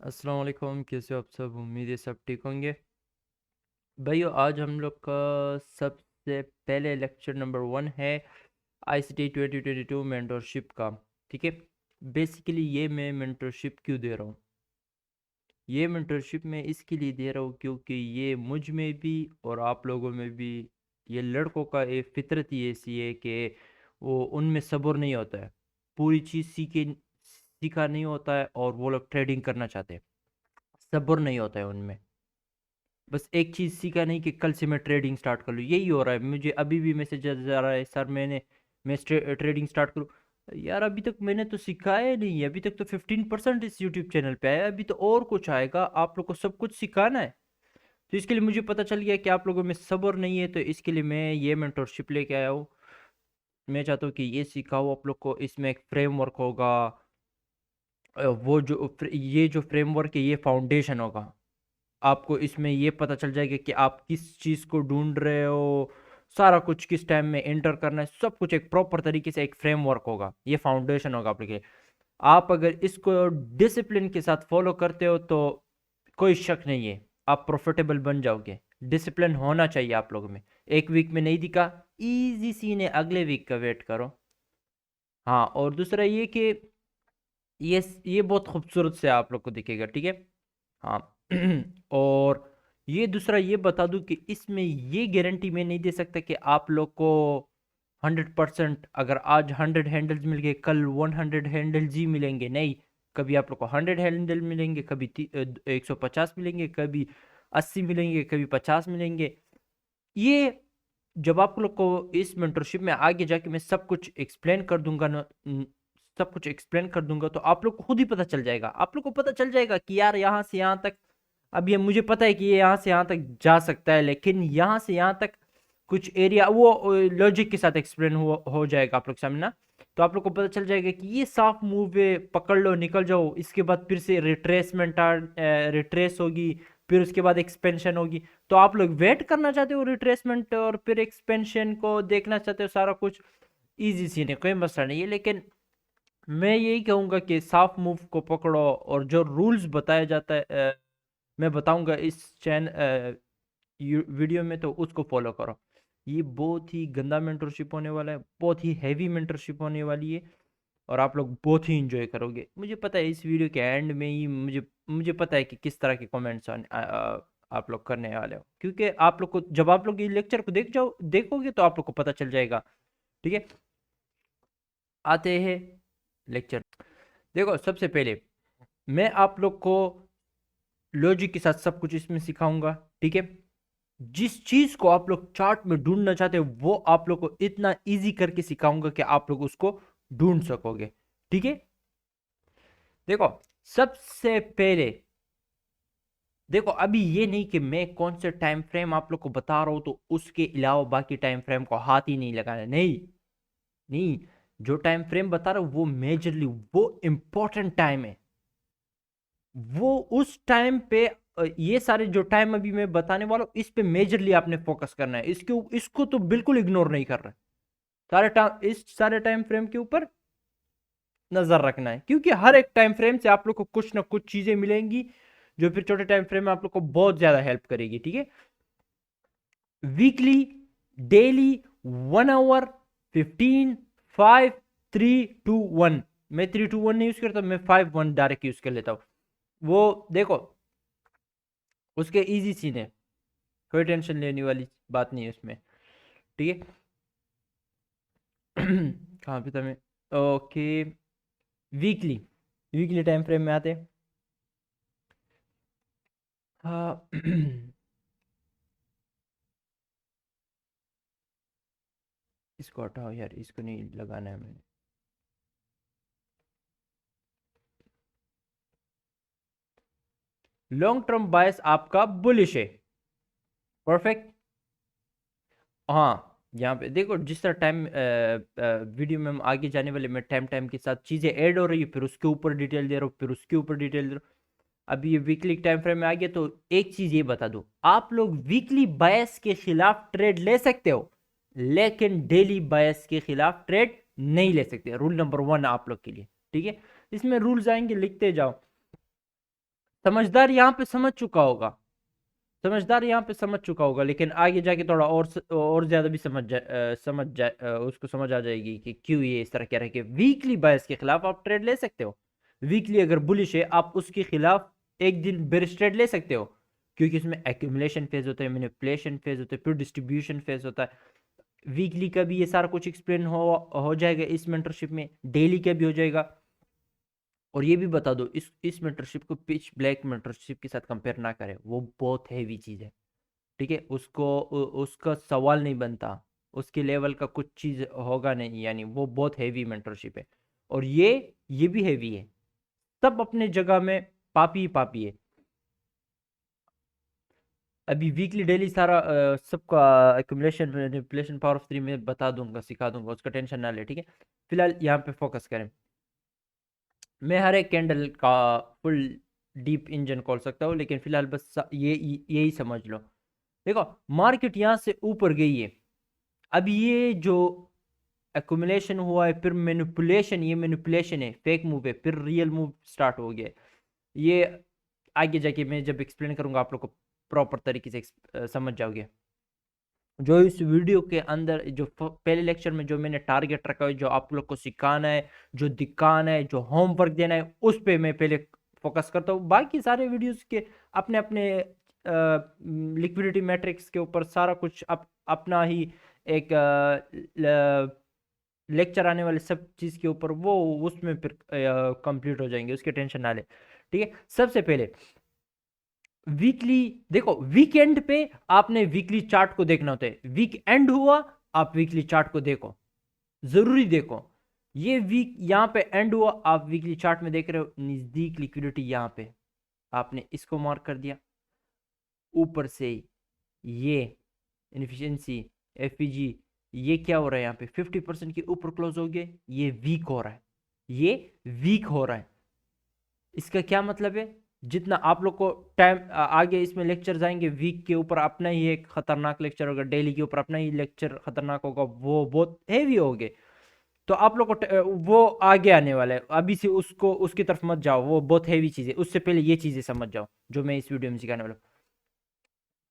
अस्सलाम वालेकुम, कैसे हो आप सब? उम्मीद है सब ठीक होंगे। भाइयों, आज हम लोग का सबसे पहले लेक्चर नंबर 1 है ICT 2022 मेंटरशिप का। ठीक है। बेसिकली ये मैं मेंटरशिप क्यों दे रहा हूँ? ये मेंटरशिप मैं इसके लिए दे रहा हूँ क्योंकि ये मुझ में भी और आप लोगों में भी, ये लड़कों का एक फितरत ही ऐसी है कि वो उनमें सब्र नहीं होता है। पूरी चीज़ सीखा नहीं होता है और वो लोग ट्रेडिंग करना चाहते हैं। सब्र नहीं होता है उनमें। बस एक चीज़ सीखा नहीं कि कल से मैं ट्रेडिंग स्टार्ट कर लूँ, यही हो रहा है। मुझे अभी भी मैसेज जा रहा है, सर मैं ट्रेडिंग स्टार्ट करूँ। यार, अभी तक मैंने तो सिखाया ही नहीं है। अभी तक तो 15% इस यूट्यूब चैनल पे आया है, अभी तो और कुछ आएगा। आप लोग को सब कुछ सिखाना है। तो इसके लिए मुझे पता चल गया कि आप लोगों में सब्र नहीं है, तो इसके लिए मैं ये मेंटरशिप लेके आया हूँ। मैं चाहता हूँ कि ये सिखाओ आप लोग को। इसमें एक फ्रेमवर्क होगा। ये जो फ्रेमवर्क है, ये फाउंडेशन होगा। आपको इसमें ये पता चल जाएगा कि आप किस चीज़ को ढूंढ रहे हो, सारा कुछ किस टाइम में एंटर करना है, सब कुछ एक प्रॉपर तरीके से एक फ्रेमवर्क होगा। ये फाउंडेशन होगा आपके लिए। आप अगर इसको डिसिप्लिन के साथ फॉलो करते हो तो कोई शक नहीं है, आप प्रॉफिटेबल बन जाओगे। डिसिप्लिन होना चाहिए आप लोगों में। एक वीक में नहीं दिखा, इजी सीन है, अगले वीक का वेट करो। हाँ, और दूसरा ये कि ये बहुत खूबसूरत से आप लोग को दिखेगा। ठीक है। हाँ। और ये दूसरा ये बता दूं कि इसमें ये गारंटी मैं नहीं दे सकता कि आप लोग को 100%, अगर आज 100 हैंडल्स मिल गए कल 100 हैंडल्स ही मिलेंगे, नहीं। कभी आप लोग को 100 हैंडल मिलेंगे, कभी 150 मिलेंगे, कभी 80 मिलेंगे, कभी 50 मिलेंगे। ये जब आप लोग को इस मेंटरशिप में आगे जाके मैं सब कुछ एक्सप्लेन कर दूंगा ना, सब कुछ एक्सप्लेन कर दूंगा, तो आप लोग को खुद ही पता चल जाएगा। आप लोग को पता चल जाएगा कि यार यहाँ से यहाँ तक, अब ये मुझे पता है कि ये यहाँ से यहाँ तक जा सकता है, लेकिन यहाँ से यहाँ तक कुछ एरिया वो लॉजिक के साथ एक्सप्लेन हो जाएगा आप लोग सामने ना। तो आप लोग को पता चल जाएगा कि ये साफ मूव है, पकड़ लो निकल जाओ। इसके बाद फिर से रिट्रेस होगी, फिर उसके बाद एक्सपेंशन होगी। तो आप लोग वेट करना चाहते हो रिट्रेसमेंट और फिर एक्सपेंशन को देखना चाहते हो, सारा कुछ इजी सीन है, कोई मसला नहीं है। लेकिन मैं यही कहूंगा कि साफ मूव को पकड़ो और जो रूल्स बताया जाता है, मैं बताऊंगा इस वीडियो में, तो उसको फॉलो करो। ये बहुत ही गंदा मेंटरशिप होने वाला है, बहुत ही हैवी मेंटरशिप होने वाली है। और आप लोग बहुत ही इंजॉय करोगे। मुझे पता है इस वीडियो के एंड में ही मुझे मुझे पता है कि किस तरह के कमेंट्स आप लोग करने वाले हो, क्योंकि आप लोग को जब आप लोग ये लेक्चर को देखोगे तो आप लोग को पता चल जाएगा। ठीक है। आते हैं लेक्चर। देखो, सबसे पहले मैं आप लोग को लॉजिक के साथ सब कुछ इसमें सिखाऊंगा। ठीक है। जिस चीज को आप लोग चार्ट में ढूंढना चाहते हो वो आप लोग को इतना इजी करके सिखाऊंगा कि आप लोग उसको ढूंढ सकोगे। ठीक है। देखो, सबसे पहले देखो, अभी ये नहीं कि मैं कौन से टाइम फ्रेम आप लोग को बता रहा हूं तो उसके अलावा बाकी टाइम फ्रेम को हाथ ही नहीं लगाना, नहीं। नहीं, जो टाइम फ्रेम बता रहा हूं वो मेजरली वो इंपॉर्टेंट टाइम है। वो उस टाइम पे ये सारे जो टाइम अभी मैं बताने वाला हूं इस पे मेजरली आपने फोकस करना है। इसको तो बिल्कुल इग्नोर नहीं कर रहा है। इस सारे टाइम फ्रेम के ऊपर नजर रखना है, क्योंकि हर एक टाइम फ्रेम से आप लोग को कुछ ना कुछ चीजें मिलेंगी जो फिर छोटे टाइम फ्रेम में आप लोग को बहुत ज्यादा हेल्प करेगी। ठीक है। Weekly, daily, 1 hour, 15, 5, 3, 2, 1। मैं 3, 2, 1 नहीं यूज करता, मैं 5, 1 डायरेक्ट यूज कर लेता हूँ। वो देखो, उसके इजी सीन है, कोई टेंशन लेने वाली बात नहीं है उसमें। ठीक है। कहाँ पे था मैं? Okay. Weekly, weekly time frame में आते हैं। हाँ। इसको हटाओ यार, इसको नहीं लगाना है मैंने। लॉन्ग टर्म बायस आपका बुलिश है। परफेक्ट। हाँ, यहाँ पे देखो, जिस तरह टाइम वीडियो में हम आगे जाने वाले, मैं टाइम टाइम के साथ चीजें ऐड हो रही है, फिर उसके ऊपर डिटेल दे रहा हूँ, फिर उसके ऊपर डिटेल दे रहा हूँ। अभी ये वीकली टाइम फ्रेम में आ गया, तो एक चीज ये बता दूं, आप लोग वीकली बायस के खिलाफ ट्रेड ले सकते हो, लेकिन डेली बायस के खिलाफ ट्रेड नहीं ले सकते। रूल नंबर 1 आप लोग के लिए। ठीक है। इसमें रूल्स आएंगे, लिखते जाओ। समझदार यहाँ पे समझ चुका होगा, समझदार यहाँ पे समझ चुका होगा, लेकिन आगे जाके थोड़ा और ज्यादा भी उसको समझ आ जाएगी कि क्यों ये इस तरह कह रहा है कि वीकली बायस के खिलाफ आप ट्रेड ले सकते हो। वीकली अगर बुलिश है आप उसके खिलाफ एक दिन बेरिश ट्रेड ले सकते हो, क्योंकि उसमें एक्यूमुलेशन फेज होता है, मैनिपुलेशन फेज होता है, फिर डिस्ट्रीब्यूशन फेज होता है। वीकली का भी ये सारा कुछ एक्सप्लेन हो जाएगा इस मेंटरशिप में, डेली का भी हो जाएगा। और ये भी बता दो, इस मेंटरशिप को पिच ब्लैक मेंटरशिप के साथ कंपेयर ना करें, वो बहुत हैवी चीज है, ठीक है। उसका सवाल नहीं बनता, उसके लेवल का कुछ चीज होगा नहीं, यानी वो बहुत हैवी मेंटरशिप है। और ये भी हैवी है, सब अपने जगह में पापी ही पापी है। अभी वीकली डेली सारा सबका एक्यूमुलेशन मैनिपुलेशन पावर ऑफ 3 में बता दूंगा, सिखा दूंगा, उसका टेंशन ना ले, ठीक है। फिलहाल यहाँ पे फोकस करें। मैं हर एक कैंडल का फुल डीप इंजन खोल सकता हूँ, लेकिन फिलहाल बस यही समझ लो। देखो मार्केट यहाँ से ऊपर गई है, अब ये जो एक्यूमुलेशन हुआ है, फिर मैनिपुलेशन, ये मैनिपुलेशन है, फेक मूव है, फिर रियल मूव स्टार्ट हो गया। ये आगे जाके मैं जब एक्सप्लेन करूंगा आप लोग को प्रॉपर तरीके से समझ जाओगे। जो इस वीडियो के अंदर जो पहले लेक्चर में जो मैंने टारगेट रखा है, जो आप लोग को सिखाना है, जो दिखाना है, जो होमवर्क देना है, उस पे मैं पहले फोकस करता हूँ। बाकी सारे वीडियोस के अपने अपने लिक्विडिटी मैट्रिक्स के ऊपर सारा कुछ अपना ही एक लेक्चर आने वाले सब चीज के ऊपर वो उसमें फिर कंप्लीट हो जाएंगे, उसके टेंशन ना ले, ठीक है। सबसे पहले वीकली देखो, वीकेंड पे आपने वीकली चार्ट को देखना होता है, वीक एंड हुआ आप वीकली चार्ट को देखो, जरूरी देखो। ये वीक यहाँ पे एंड हुआ, आप वीकली चार्ट में देख रहे हो नजदीक लिक्विडिटी, यहाँ पे आपने इसको मार्क कर दिया, ऊपर से ये इनफिशिएंसी एफपीजी, ये क्या हो रहा है यहाँ पे 50% के ऊपर क्लोज हो गए, ये वीक हो रहा है, ये वीक हो रहा है। इसका क्या मतलब है, जितना आप लोग को टाइम आगे इसमें लेक्चर आएंगे, वीक के ऊपर अपना ही एक खतरनाक लेक्चर होगा, डेली के ऊपर अपना ही लेक्चर खतरनाक होगा, वो बहुत हैवी होंगे। तो आप लोग को वो आगे आने वाला है, अभी से उसको उसकी तरफ मत जाओ, वो बहुत हैवी चीज है, उससे पहले ये चीजें समझ जाओ जो मैं इस वीडियो में सिखाने वाला हूँ।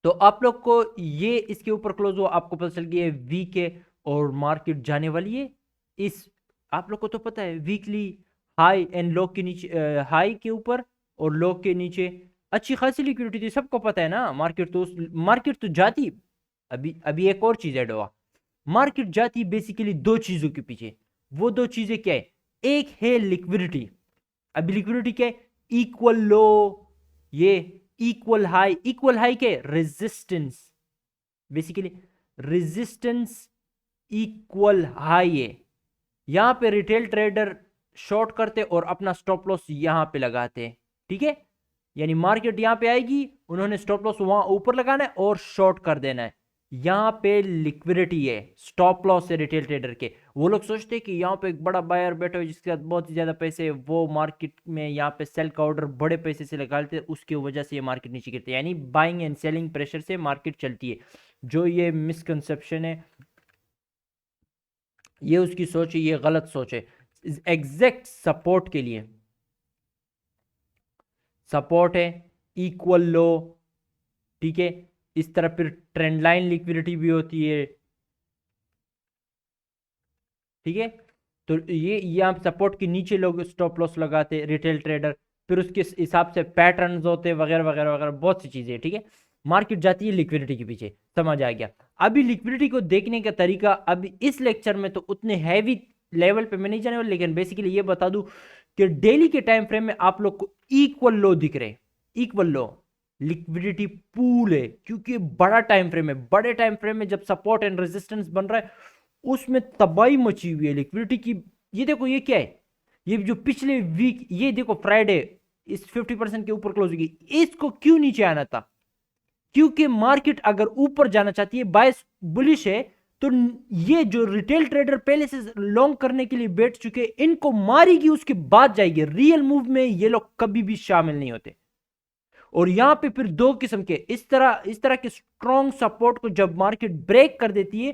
तो आप लोग को ये इसके ऊपर क्लोज हो, आपको पता चल गया वीक है और मार्केट जाने वाली है इस, आप लोग को तो पता है वीकली हाई एंड लो के नीचे, हाई के ऊपर और लो के नीचे अच्छी खासी लिक्विडिटी थी, सबको पता है ना। मार्केट तो जाती, अभी अभी एक और चीज ऐड हुआ, मार्केट जाती बेसिकली दो चीजों के पीछे। वो दो चीजें क्या है, एक है लिक्विडिटी, अभी लिक्विडिटी क्या है, इक्वल लो, ये इक्वल हाई के resistance, basically resistance equal high है। यहां पे रिटेल ट्रेडर शॉर्ट करते और अपना स्टॉप लॉस यहां पे लगाते हैं, ठीक है। यानी मार्केट यहां पे आएगी, उन्होंने स्टॉप लॉस वहां ऊपर लगाना है और शॉर्ट कर देना है। यहां पे लिक्विडिटी है, स्टॉप लॉस है रिटेल ट्रेडर के। वो लोग सोचते हैं कि यहाँ पे एक बड़ा बायर बैठा है जिसके साथ बहुत ही ज्यादा पैसे है, वो मार्केट में यहाँ पे सेल का ऑर्डर बड़े पैसे से लगाते हैं, उसकी वजह से ये मार्केट नीचे गिरती है, यानी बाइंग एंड सेलिंग प्रेशर से मार्केट चलती है। जो ये मिसकंसेप्शन है, ये उसकी सोच है, ये गलत सोच है। एग्जैक्ट सपोर्ट के लिए सपोर्ट है इक्वल लो, ठीक है। इस तरह फिर ट्रेंड लाइन लिक्विडिटी भी होती है, ठीक है। तो ये यहाँ सपोर्ट के नीचे लोग स्टॉप लॉस लगाते रिटेल ट्रेडर, फिर उसके हिसाब से पैटर्न्स होते वगैरह वगैरह वगैरह, बहुत सी चीजें, ठीक है। मार्केट जाती है लिक्विडिटी के पीछे, समझ आ गया। अभी लिक्विडिटी को देखने का तरीका, अभी इस लेक्चर में तो उतने हैवी लेवल पे मैं नहीं जाने वाला, लेकिन बेसिकली ये बता दूं कि डेली के टाइम फ्रेम में आप लोग को इक्वल लो दिख रहे, इक्वल लो लिक्विडिटी पूल है, क्योंकि बड़ा टाइम फ्रेम है। बड़े टाइम फ्रेम में जब सपोर्ट एंड रेजिस्टेंस बन रहा है, उसमें तबाही मची हुई है लिक्विडिटी की। ये देखो ये क्या है, ये जो पिछले वीक, ये देखो फ्राइडे इस 50% के ऊपर क्लोज होगी, इसको क्यों नीचे आना था, क्योंकि मार्केट अगर ऊपर जाना चाहती है, बायस बुलिश है, तो ये जो रिटेल ट्रेडर पहले से लॉन्ग करने के लिए बैठ चुके, इनको मारेगी, उसके बाद जाएगी। रियल मूव में ये लोग कभी भी शामिल नहीं होते। और यहां पे फिर दो किस्म के इस तरह के स्ट्रॉन्ग सपोर्ट को जब मार्केट ब्रेक कर देती है,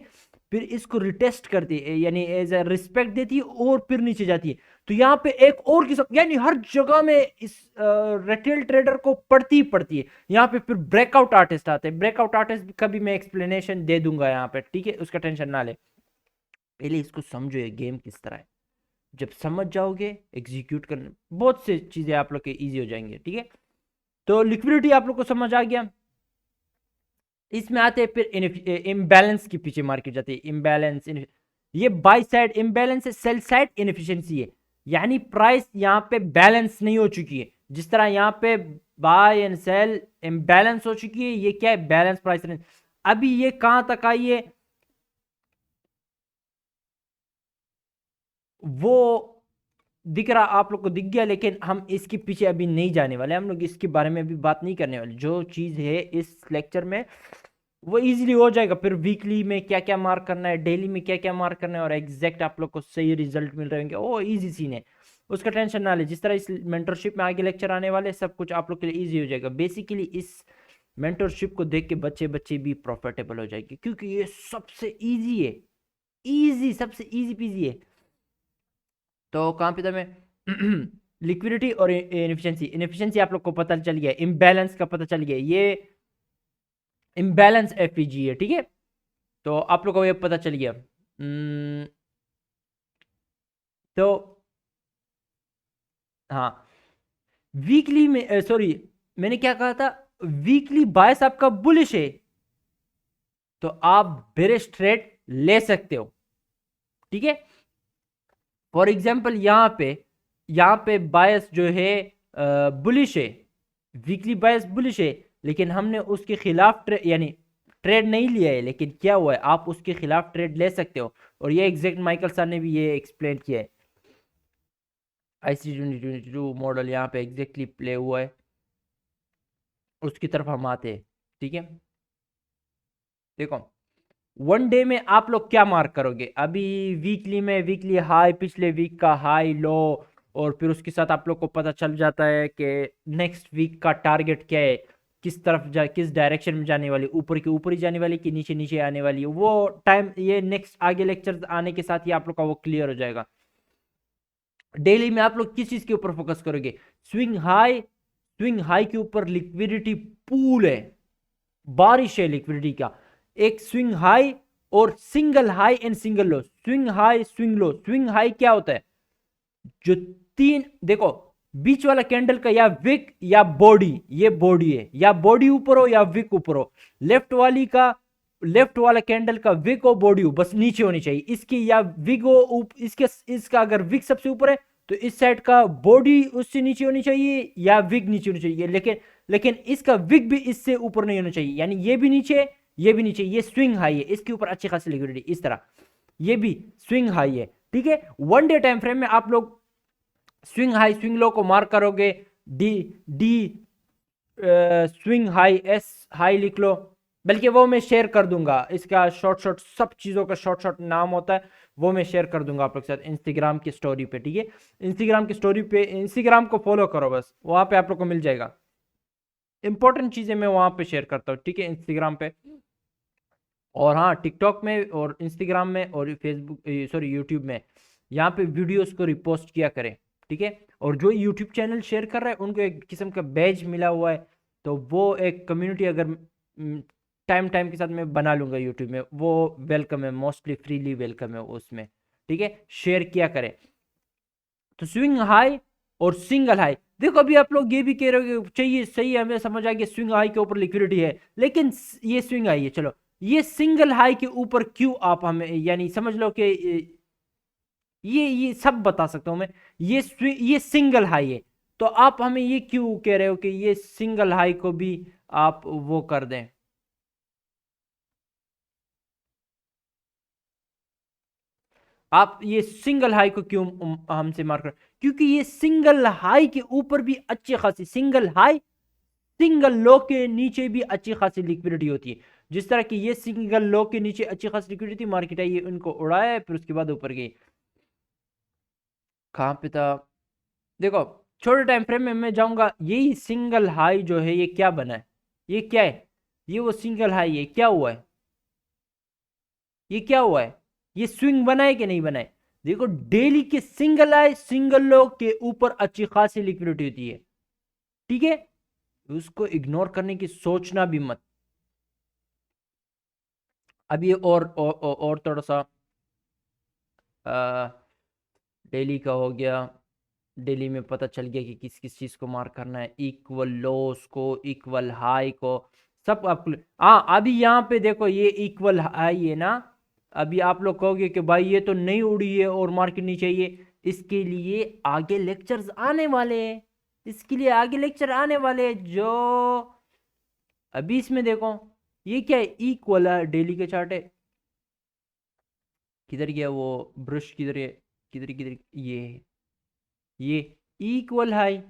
फिर इसको रिटेस्ट करती है, यानी एज ए रिस्पेक्ट देती है और फिर नीचे जाती है। तो यहाँ पे एक और किस्म, यानी हर जगह में इस रिटेल ट्रेडर को पड़ती ही पड़ती है। यहाँ पे फिर ब्रेकआउट आर्टिस्ट आते हैं, ब्रेकआउट आर्टिस्ट का भी मैं एक्सप्लेनेशन दे दूंगा यहाँ पे, ठीक है, उसका टेंशन ना ले। पहले इसको समझो ये गेम किस तरह है। जब समझ जाओगे एग्जीक्यूट करने बहुत से चीजें आप लोग के इजी हो जाएंगे, ठीक है। तो लिक्विडिटी आप लोग को समझ आ गया। इसमें आते हैं फिर इम्बैलेंस के पीछे मार्केट जाती है। इम्बैलेंस, ये बाय साइड इम्बैलेंस है, सेल साइड इनएफिशिएंसी है, यानी प्राइस यहाँ पे बैलेंस नहीं हो चुकी है। जिस तरह यहाँ पे बाय एंड सेल इम्बैलेंस हो चुकी है, ये क्या है, बैलेंस प्राइस रेंज। अभी ये कहां तक आई है, वो दिख रहा आप लोग को, दिख गया, लेकिन हम इसके पीछे अभी नहीं जाने वाले, हम लोग इसके बारे में अभी बात नहीं करने वाले। जो चीज है इस लेक्चर में वो इजीली हो जाएगा, फिर वीकली में क्या क्या मार्क करना है, डेली में क्या क्या मार्क करना है, और एग्जैक्ट आप लोग को सही रिजल्ट मिल रहे होंगे, वो इजी सीन है, उसका टेंशन ना ले। जिस तरह इस मेंटरशिप में आगे लेक्चर आने वाले, सब कुछ आप लोग के लिए इजी हो जाएगा। बेसिकली इस मेंटरशिप को देख के बच्चे बच्चे भी प्रॉफिटेबल हो जाएंगे, क्योंकि ये सबसे इजी है, इजी, सबसे इजी पीजी है। तो कहाँ पे था मैं लिक्विडिटी और इनएफिशिएंसी। इनएफिशिएंसी आप लोग को पता चल गया, इम्बैलेंस का पता चल गया, ये इम्बैलेंस एफईजी है, ठीक है। तो आप लोग को ये पता चल गया। तो हाँ, वीकली में सॉरी, मैंने क्या कहा था, वीकली बायस आपका बुलिश है, तो आप बेरिश ट्रेड ले सकते हो, ठीक है। फॉर एग्जांपल यहां पे बायस जो है बुलिश है, वीकली बायस बुलिश है, लेकिन हमने उसके खिलाफ यानी ट्रेड नहीं लिया है, लेकिन क्या हुआ है, आप उसके खिलाफ ट्रेड ले सकते हो। और ये एग्जैक्ट माइकल सर ने भी ये एक्सप्लेन किया है। IC 2022 मॉडल यहाँ पे एग्जैक्टली प्ले हुआ है, उसकी तरफ हम आते हैं, ठीक है। देखो, वन डे में आप लोग क्या मार्क करोगे, अभी वीकली में वीकली हाई, पिछले वीक का हाई लो, और फिर उसके साथ आप लोग को पता चल जाता है कि नेक्स्ट वीक का टारगेट क्या है, किस तरफ किस डायरेक्शन में जाने वाली, ऊपर की ऊपर ही जाने वाली कि नीचे नीचे आने वाली है, वो टाइम ये नेक्स्ट आगे लेक्चर आने के साथ ही आप लोग का वो क्लियर हो जाएगा। डेली में आप लोग किस चीज के ऊपर फोकस करोगे, स्विंग हाई, स्विंग हाई के ऊपर लिक्विडिटी पूल है, बारिश है लिक्विडिटी का, एक स्विंग हाई और single high and single low, swing high swing low. Swing high क्या होता है, जो तीन, देखो बीच वाला कैंडल का या विक या बॉडी, ये बॉडी है, या बॉडी ऊपर हो या विक ऊपर हो, लेफ्ट वाला कैंडल का विक हो बॉडी हो, बस नीचे होनी चाहिए इसकी, या विक हो इसके, इसका अगर विक सबसे ऊपर है तो इस साइड का बॉडी उससे नीचे होनी चाहिए या विक नीचे होनी चाहिए, लेकिन इसका विक भी इससे ऊपर नहीं होना चाहिए, यानी ये भी नीचे ये भी नीचे, ये स्विंग हाई है, इसके ऊपर अच्छी खासी लिक्विडिटी, इस तरह ये भी स्विंग हाई है, ठीक है। वन डे टाइम फ्रेम में आप लोग स्विंग हाई स्विंग लो को मार्क करोगे, D D swing high, S high लिख लो, बल्कि वो मैं शेयर कर दूंगा, इसका शॉर्ट सब चीजों का शॉर्ट नाम होता है, वो मैं शेयर कर दूंगा आप लोग के साथ इंस्टाग्राम की स्टोरी पे, ठीक है। इंस्टाग्राम की स्टोरी पे, इंस्टाग्राम को फॉलो करो बस, वहां पे आप लोग को मिल जाएगा, इंपॉर्टेंट चीजें मैं वहां पे शेयर करता हूँ, ठीक है, इंस्टाग्राम पे। और हाँ, टिकटॉक में और इंस्टाग्राम में और फेसबुक, सॉरी यूट्यूब में, यहाँ पे वीडियोस को रिपोस्ट किया करें, ठीक है। और जो यूट्यूब चैनल शेयर कर रहा है उनको एक किस्म का बैज मिला हुआ है, तो वो एक कम्युनिटी अगर टाइम टाइम के साथ मैं बना लूंगा यूट्यूब में, वो वेलकम है, मोस्टली फ्रीली वेलकम है उसमें, ठीक है, शेयर किया करें। तो स्विंग हाई और सिंगल हाई, देखो अभी आप लोग ये भी कह रहे हो कि चाहिए, सही है, हमें समझ आ गया स्विंग हाई के ऊपर लिक्विडिटी है, लेकिन ये स्विंग हाई है, चलो ये सिंगल हाई के ऊपर क्यों आप हमें, यानी समझ लो कि ये सब बता सकता हूं मैं, ये सिंगल हाई है, तो आप हमें ये क्यों कह रहे हो कि ये सिंगल हाई को भी आप वो कर दें, आप ये सिंगल हाई को क्यों हमसे मार कर, क्योंकि ये सिंगल हाई के ऊपर भी अच्छी खासी, सिंगल हाई सिंगल लो के नीचे भी अच्छी खासी लिक्विडिटी होती है। जिस तरह की ये सिंगल लो के नीचे अच्छी खासी लिक्विडिटी, मार्केट आई, ये उनको उड़ाया, फिर उसके बाद ऊपर गई, कहां पे था, देखो छोटे टाइम फ्रेम में मैं जाऊंगा, यही सिंगल हाई जो है ये क्या बना है, ये क्या है, ये वो सिंगल हाई है, क्या हुआ है, ये क्या हुआ है, ये स्विंग बना है कि नहीं बना है, देखो डेली के सिंगल आई सिंगल लो के ऊपर अच्छी खासी लिक्विडिटी होती है, ठीक है, उसको इग्नोर करने की सोचना भी मत। अब ये और थोड़ा सा डेली का हो गया। डेली में पता चल गया कि किस किस चीज को मार्क करना है, इक्वल लोस को, इक्वल हाई को, सब आपको। हाँ अभी यहाँ पे देखो ये इक्वल हाई है ना, अभी आप लोग कहोगे कि भाई ये तो नहीं उड़ी है और मार्केट नहीं चाहिए, इसके लिए आगे लेक्चर्स आने वाले हैं, इसके लिए आगे लेक्चर आने वाले हैं। जो अभी इसमें देखो ये क्या है, इक्वल है, डेली के चार्ट है, किधर गया वो ब्रश, किधर है, किधर किधर, ये इक्वल हाई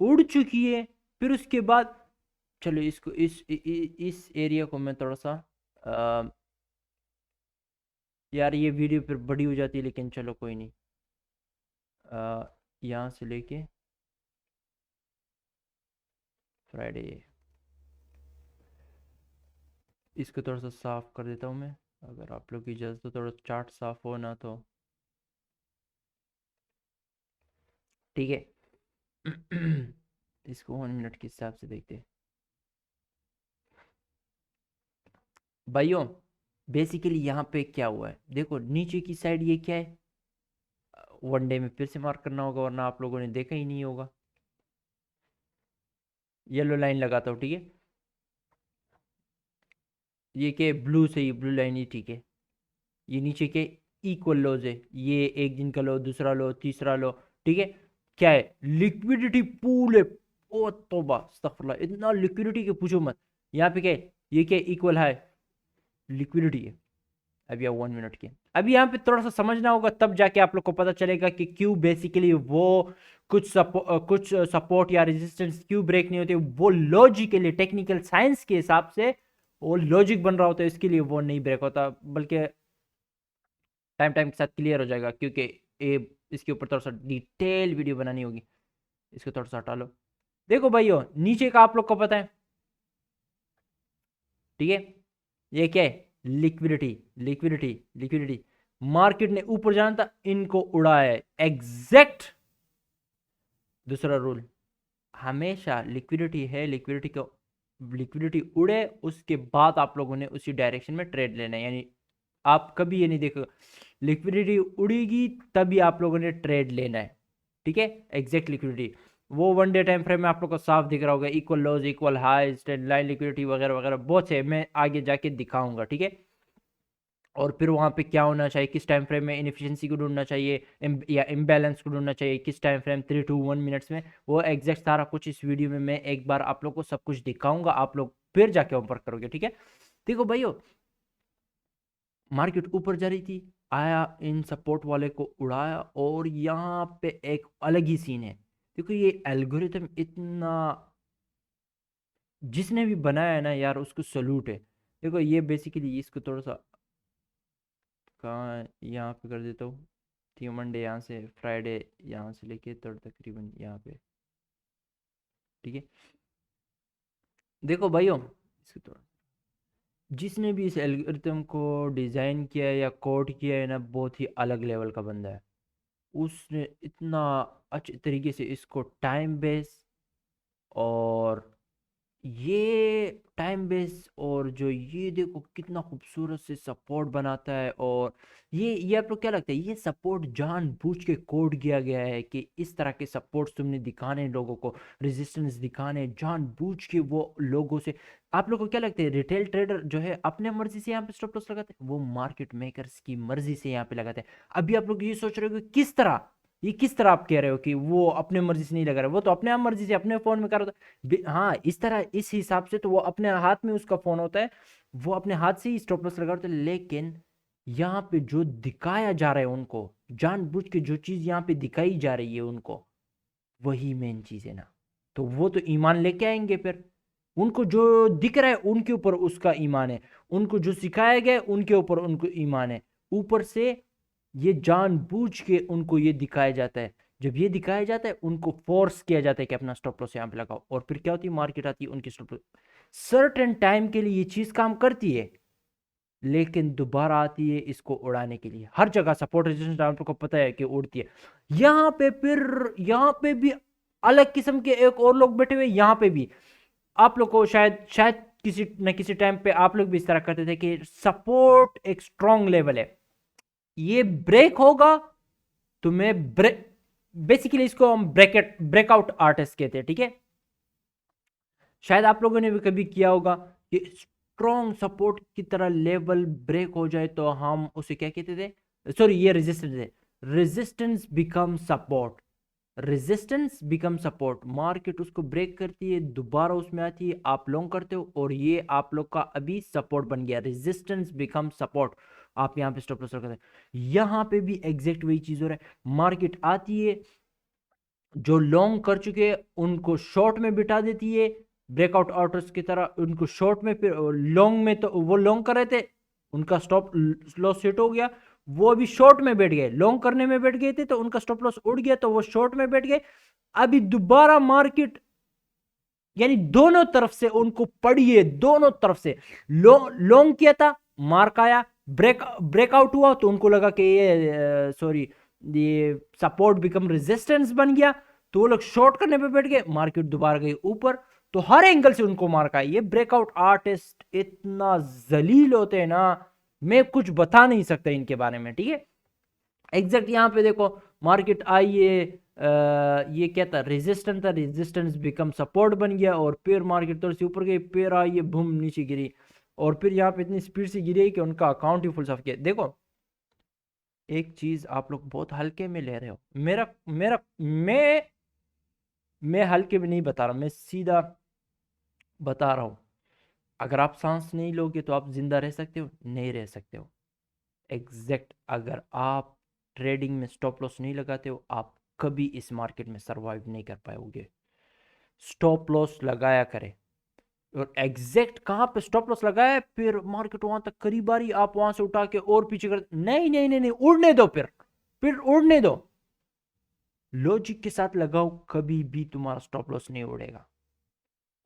उड़ चुकी है। फिर उसके बाद चलो इसको इस एरिया को मैं थोड़ा सा यार ये वीडियो फिर बड़ी हो जाती है, लेकिन चलो कोई नहीं, यहाँ से लेके फ्राइडे इसको थोड़ा सा साफ कर देता हूँ मैं, अगर आप लोग की इजाज़त तो थोड़ा चार्ट साफ हो ना तो ठीक है। इसको 1 मिनट के हिसाब से देखते हैं भाइयों। बेसिकली यहाँ पे क्या हुआ है, देखो नीचे की साइड ये क्या है, वन डे में फिर से मार्क करना होगा वरना आप लोगों ने देखा ही नहीं होगा। येलो लाइन लगाता हूँ, ठीक है, ये क्या ब्लू से, ही ब्लू लाइन ही ठीक है। ये नीचे के इक्वल लोज है, ये एक दिन का लो, दूसरा लो, तीसरा लो, ठीक है। क्या है, लिक्विडिटी पूल है, ओ तौबा अस्तगफुरुल्लाह, इतना लिक्विडिटी के पूछो मत। यहाँ पे क्या है, ये क्या इक्वल है, लिक्विडिटी है। अब यह 1 मिनट की, अभी यहाँ पे थोड़ा सा समझना होगा तब जाके आप लोग को पता चलेगा कि क्यों बेसिकली वो कुछ सपोर्ट या रेजिस्टेंस क्यों ब्रेक नहीं होते, वो लॉजिकली टेक्निकल साइंस के हिसाब से वो लॉजिक बन रहा होता है, इसके लिए वो नहीं ब्रेक होता, बल्कि टाइम टाइम के साथ क्लियर हो जाएगा, क्योंकि ये इसके ऊपर थोड़ा सा डिटेल वीडियो बनानी होगी। इसको थोड़ा सा हटा लो। देखो भाइयों नीचे का आप लोग को पता है, ठीक है, ये क्या है, लिक्विडिटी, लिक्विडिटी, लिक्विडिटी। मार्केट ने ऊपर जाना था, इनको उड़ाया है, एग्जैक्ट दूसरा रूल, हमेशा लिक्विडिटी है, लिक्विडिटी को, लिक्विडिटी उड़े उसके बाद आप लोगों ने उसी डायरेक्शन में ट्रेड लेना है। यानी आप कभी ये नहीं देखो लिक्विडिटी उड़ेगी तभी आप लोगों ने ट्रेड लेना है, ठीक है, एग्जैक्ट लिक्विडिटी। वो वन डे टाइम फ्रेम में आप लोग को साफ दिख रहा होगा, equal lows, equal high, straight line liquidity वगैरह वगैरह बहुत से मैं आगे जाके दिखाऊंगा, ठीक है। और फिर वहां पे क्या होना चाहिए, किस टाइम फ्रेम में इनएफिशिएंसी को ढूंढना चाहिए, या इम्बैलेंस को ढूंढना चाहिए, किस टाइम फ्रेम 3 to 1 मिनट्स में, वो एग्जैक्ट सारा कुछ इस वीडियो में मैं एक बार आप लोग को सब कुछ दिखाऊंगा, आप लोग फिर जाके वर्क करोगे, ठीक है। देखो भाइयों मार्केट ऊपर जा रही थी, आया इन सपोर्ट वाले को उड़ाया, और यहाँ पे एक अलग ही सीन है। देखो ये एल्गोरिथम इतना, जिसने भी बनाया है ना यार उसको सल्यूट है। देखो ये बेसिकली इसको थोड़ा सा कहाँ यहाँ पे कर देता हूँ, ठीक है, मंडे यहाँ से, फ्राइडे यहाँ से लेके तो तकरीबन यहाँ पे, ठीक है। देखो भाइयों इसको थोड़ा, जिसने भी इस एल्गोरिथम को डिज़ाइन किया है या कोड किया है ना, बहुत ही अलग लेवल का बंदा है। उसने इतना अच्छे तरीके से इसको टाइम बेस, और ये टाइम बेस, और जो ये देखो कितना खूबसूरत से सपोर्ट बनाता है। और ये आपको क्या लगता है, ये सपोर्ट जानबूझ के कोड किया गया है कि इस तरह के सपोर्ट्स तुमने दिखाने हैं लोगों को, रेजिस्टेंस दिखाने हैं जानबूझ के वो लोगों से। आप लोगों को क्या लगता है, रिटेल ट्रेडर जो है अपने मर्जी से यहाँ पे स्टॉप लॉस लगाते हैं, वो मार्केट मेकर्स की मर्जी से यहाँ पे लगाते हैं। अभी आप लोग ये सोच रहे हो कि किस तरह, ये किस तरह आप कह रहे हो कि वो अपने मर्जी से नहीं लगा रहा, वो तो अपने आप मर्जी से अपने फोन में कर रहा था। हाँ इस तरह इस हिसाब से तो वो अपने हाथ में उसका फोन होता है, वो अपने हाथ से ही स्टॉप लॉस लगा रहे थे। लेकिन यहाँ पे जो दिखाया जा रहा है उनको, जानबूझ के जो चीज यहाँ पे दिखाई जा रही है उनको, वही मेन चीज है ना। तो वो तो ईमान लेके आएंगे फिर, उनको जो दिख रहा है उनके ऊपर उसका ईमान है, उनको जो सिखाया गया है उनके ऊपर उनको ईमान है। ऊपर से ये जानबूझ के उनको ये दिखाया जाता है, जब ये दिखाया जाता है उनको फोर्स किया जाता है कि अपना स्टॉप लॉस यहाँ पे लगाओ, और फिर क्या होती है, मार्केट आती है, उनकी स्टॉप लॉस सर्टेन टाइम के लिए ये चीज काम करती है। लेकिन दोबारा आती है इसको उड़ाने के लिए। हर जगह सपोर्ट रेजिस्टेंस आप लोग को पता है कि उड़ती है। यहाँ पे फिर यहाँ पे भी अलग किस्म के एक और लोग बैठे हुए, यहाँ पे भी आप लोग को शायद किसी न किसी टाइम पे आप लोग भी इस तरह करते थे कि सपोर्ट एक स्ट्रॉन्ग लेवल है, ये ब्रेक होगा तो मैं बेसिकली इसको हम ब्रेकआउट आर्टिस्ट कहते हैं, ठीक है। शायद आप लोगों ने भी कभी किया होगा कि स्ट्रॉन्ग सपोर्ट की तरह लेवल ब्रेक हो जाए तो हम उसे क्या कहते थे, सॉरी ये रेजिस्टेंस है, resistance become support, resistance become support. Market उसको ब्रेक करती है, दोबारा उसमें आती है, आप लॉन्ग करते हो और ये आप लोग का अभी सपोर्ट बन गया, रेजिस्टेंस बिकम सपोर्ट। आप यहाँ पे स्टॉप लॉस करते हैं, यहाँ पे भी एग्जैक्ट वही चीज हो रहा है। मार्केट आती है, जो लॉन्ग कर चुके हैं उनको शॉर्ट में बिठा देती है, ब्रेकआउट ऑर्डर्स की तरह उनको शॉर्ट में, फिर लॉन्ग में तो वो लॉन्ग कर रहे थे, उनका स्टॉप लॉस सेट हो गया, वो अभी शॉर्ट में बैठ गए, लॉन्ग करने में बैठ गए थे तो उनका स्टॉप लॉस उड़ गया तो वो शॉर्ट में बैठ गए। अभी दोबारा मार्केट यानी दोनों तरफ से उनको पड़ी है, दोनों तरफ से लॉन्ग किया था, मार्क आया, ब्रेकआउट हुआ तो उनको लगा कि ये सॉरी ये सपोर्ट बिकम रेजिस्टेंस बन गया तो वो लोग शॉर्ट करने पे बैठ गए, मार्केट दोबारा गई ऊपर, तो हर एंगल से उनको मार्क आया। ये ब्रेकआउट आर्टिस्ट इतना जलील होते हैं ना, मैं कुछ बता नहीं सकता इनके बारे में, ठीक है। एग्जैक्ट यहाँ पे देखो मार्केट आई है, ये क्या था, रेजिस्टेंस था, रेजिस्टेंस बिकम सपोर्ट बन गया और फिर मार्केट थोड़ी सी ऊपर गई, फिर आई ये बूम नीचे गिरी और फिर यहाँ पे इतनी स्पीड से गिरी कि उनका अकाउंट ही फुल साफ किया। देखो एक चीज आप लोग बहुत हल्के में ले रहे हो, मेरा मेरा मैं हल्के में नहीं बता रहा, मैं सीधा बता रहा हूँ। अगर आप सांस नहीं लोगे तो आप जिंदा रह सकते हो, नहीं रह सकते हो। एग्जैक्ट अगर आप ट्रेडिंग में स्टॉप लॉस नहीं लगाते हो आप कभी इस मार्केट में सरवाइव नहीं कर पाओगे। स्टॉप लॉस लगाया करें, और एग्जैक्ट कहां पे स्टॉप लॉस लगाया, फिर मार्केट वहां तक करीब आ रही, आप वहां से उठा के और पीछे कर, नहीं नहीं नहीं नहीं, उड़ने दो, फिर उड़ने दो, लॉजिक के साथ लगाओ, कभी भी तुम्हारा स्टॉप लॉस नहीं उड़ेगा।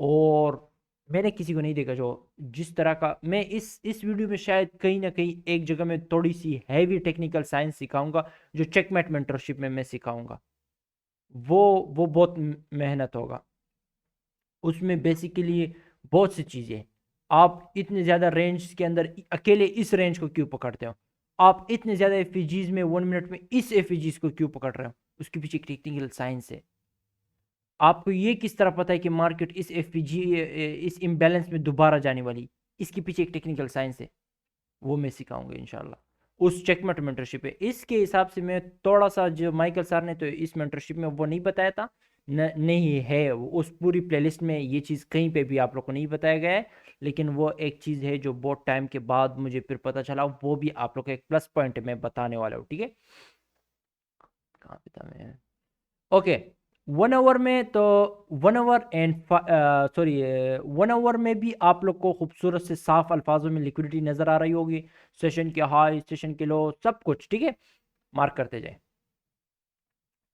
और मैंने किसी को नहीं देखा जो जिस तरह का मैं इस वीडियो में शायद कहीं ना कहीं एक जगह में थोड़ी सी हैवी टेक्निकल साइंस सिखाऊंगा, जो चेकमेट मेंटरशिप में मैं सिखाऊंगा, वो वो बहुत मेहनत होगा उसमें। बेसिकली बहुत सी चीजें, आप इतने ज्यादा रेंज के अंदर अकेले इस रेंज को क्यों पकड़ते हो, आप इतने ज्यादा एफईजीज में 1 मिनट में इस एफईजीज को क्यों पकड़ रहे हो, उसके पीछे एक टेक्निकल साइंस है। आपको ये किस तरह पता है कि मार्केट इस एफपीजी इस इम्बैलेंस में दोबारा जाने वाली, इसके पीछे एक टेक्निकल साइंस है, वो मैं सिखाऊंगा इंशाल्लाह उस चेकमेट मेंटरशिप है। इसके हिसाब से मैं थोड़ा सा, जो माइकल सर ने तो इस मेंटरशिप में वो नहीं बताया था, नहीं है उस पूरी प्लेलिस्ट में ये चीज़ कहीं पे भी आप लोग को नहीं बताया गया है, लेकिन वो एक चीज़ है जो बहुत टाइम के बाद मुझे फिर पता चला, वो भी आप लोग का एक प्लस पॉइंट मैं बताने वाला हूँ, ठीक है। कहाँ पे था मैं, ओके। 1 आवर में तो 1 आवर एंड सॉरी 1 आवर में भी आप लोग को खूबसूरत से साफ अल्फाजों में लिक्विडिटी नजर आ रही होगी, सेशन के हाई, सेशन के लो, सब कुछ ठीक है, मार्क करते जाए।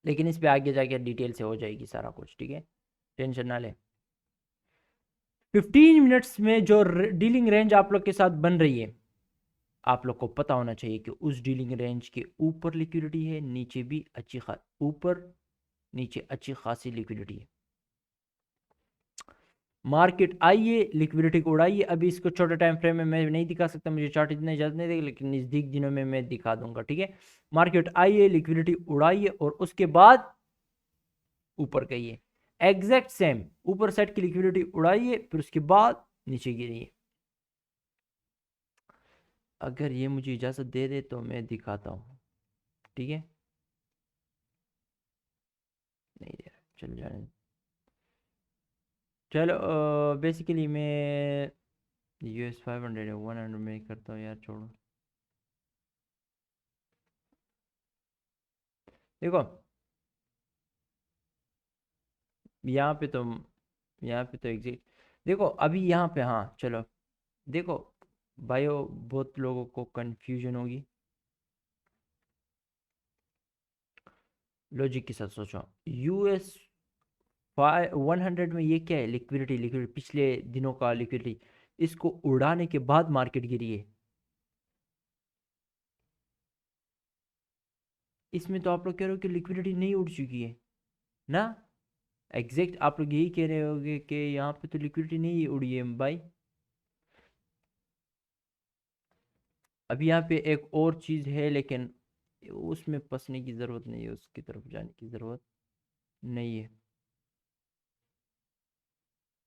लेकिन इस पे आगे जाके डिटेल से हो जाएगी सारा कुछ, ठीक है, टेंशन ना ले। 15 मिनट्स में जो डीलिंग रेंज आप लोग के साथ बन रही है, आप लोग को पता होना चाहिए कि उस डीलिंग रेंज के ऊपर लिक्विडिटी है, नीचे भी ऊपर नीचे अच्छी खासी लिक्विडिटी है। मार्केट आइए, लिक्विडिटी को उड़ाइए। अभी इसको छोटे टाइम फ्रेम में मैं नहीं दिखा सकता, मुझे चार्ट इतना इजाजत नहीं देगा, लेकिन नज़दीक दिनों में मैं दिखा दूंगा, ठीक है। मार्केट आइए, लिक्विडिटी उड़ाइए और उसके बाद ऊपर गइए, एग्जैक्ट सेम ऊपर सेट की लिक्विडिटी उड़ाइए, फिर उसके बाद नीचे गिरिए। अगर ये मुझे इजाज़त दे दे तो मैं दिखाता हूँ, ठीक है, नहीं दे रहा, चल जाने, चलो। बेसिकली मैं US 500 है, 100 में करता हूँ यार, छोड़ो। देखो यहाँ पे तो यहाँ पे तो एग्जिट, देखो अभी यहाँ पे, हाँ चलो देखो, बायो बहुत लोगों को कंफ्यूजन होगी, लॉजिक के साथ सोचो। US 100 में ये क्या है, लिक्विडिटी, पिछले दिनों का लिक्विडिटी, इसको उड़ाने के बाद मार्केट गिरी है, इसमें तो आप लोग कह रहे हो कि लिक्विडिटी नहीं उड़ चुकी है ना। एग्जैक्ट आप लोग यही कह रहे होगे कि यहाँ पे तो लिक्विडिटी नहीं उड़ी है भाई। अभी यहाँ पे एक और चीज़ है, लेकिन उसमें फंसने की ज़रूरत नहीं है, उसकी तरफ जाने की ज़रूरत नहीं है।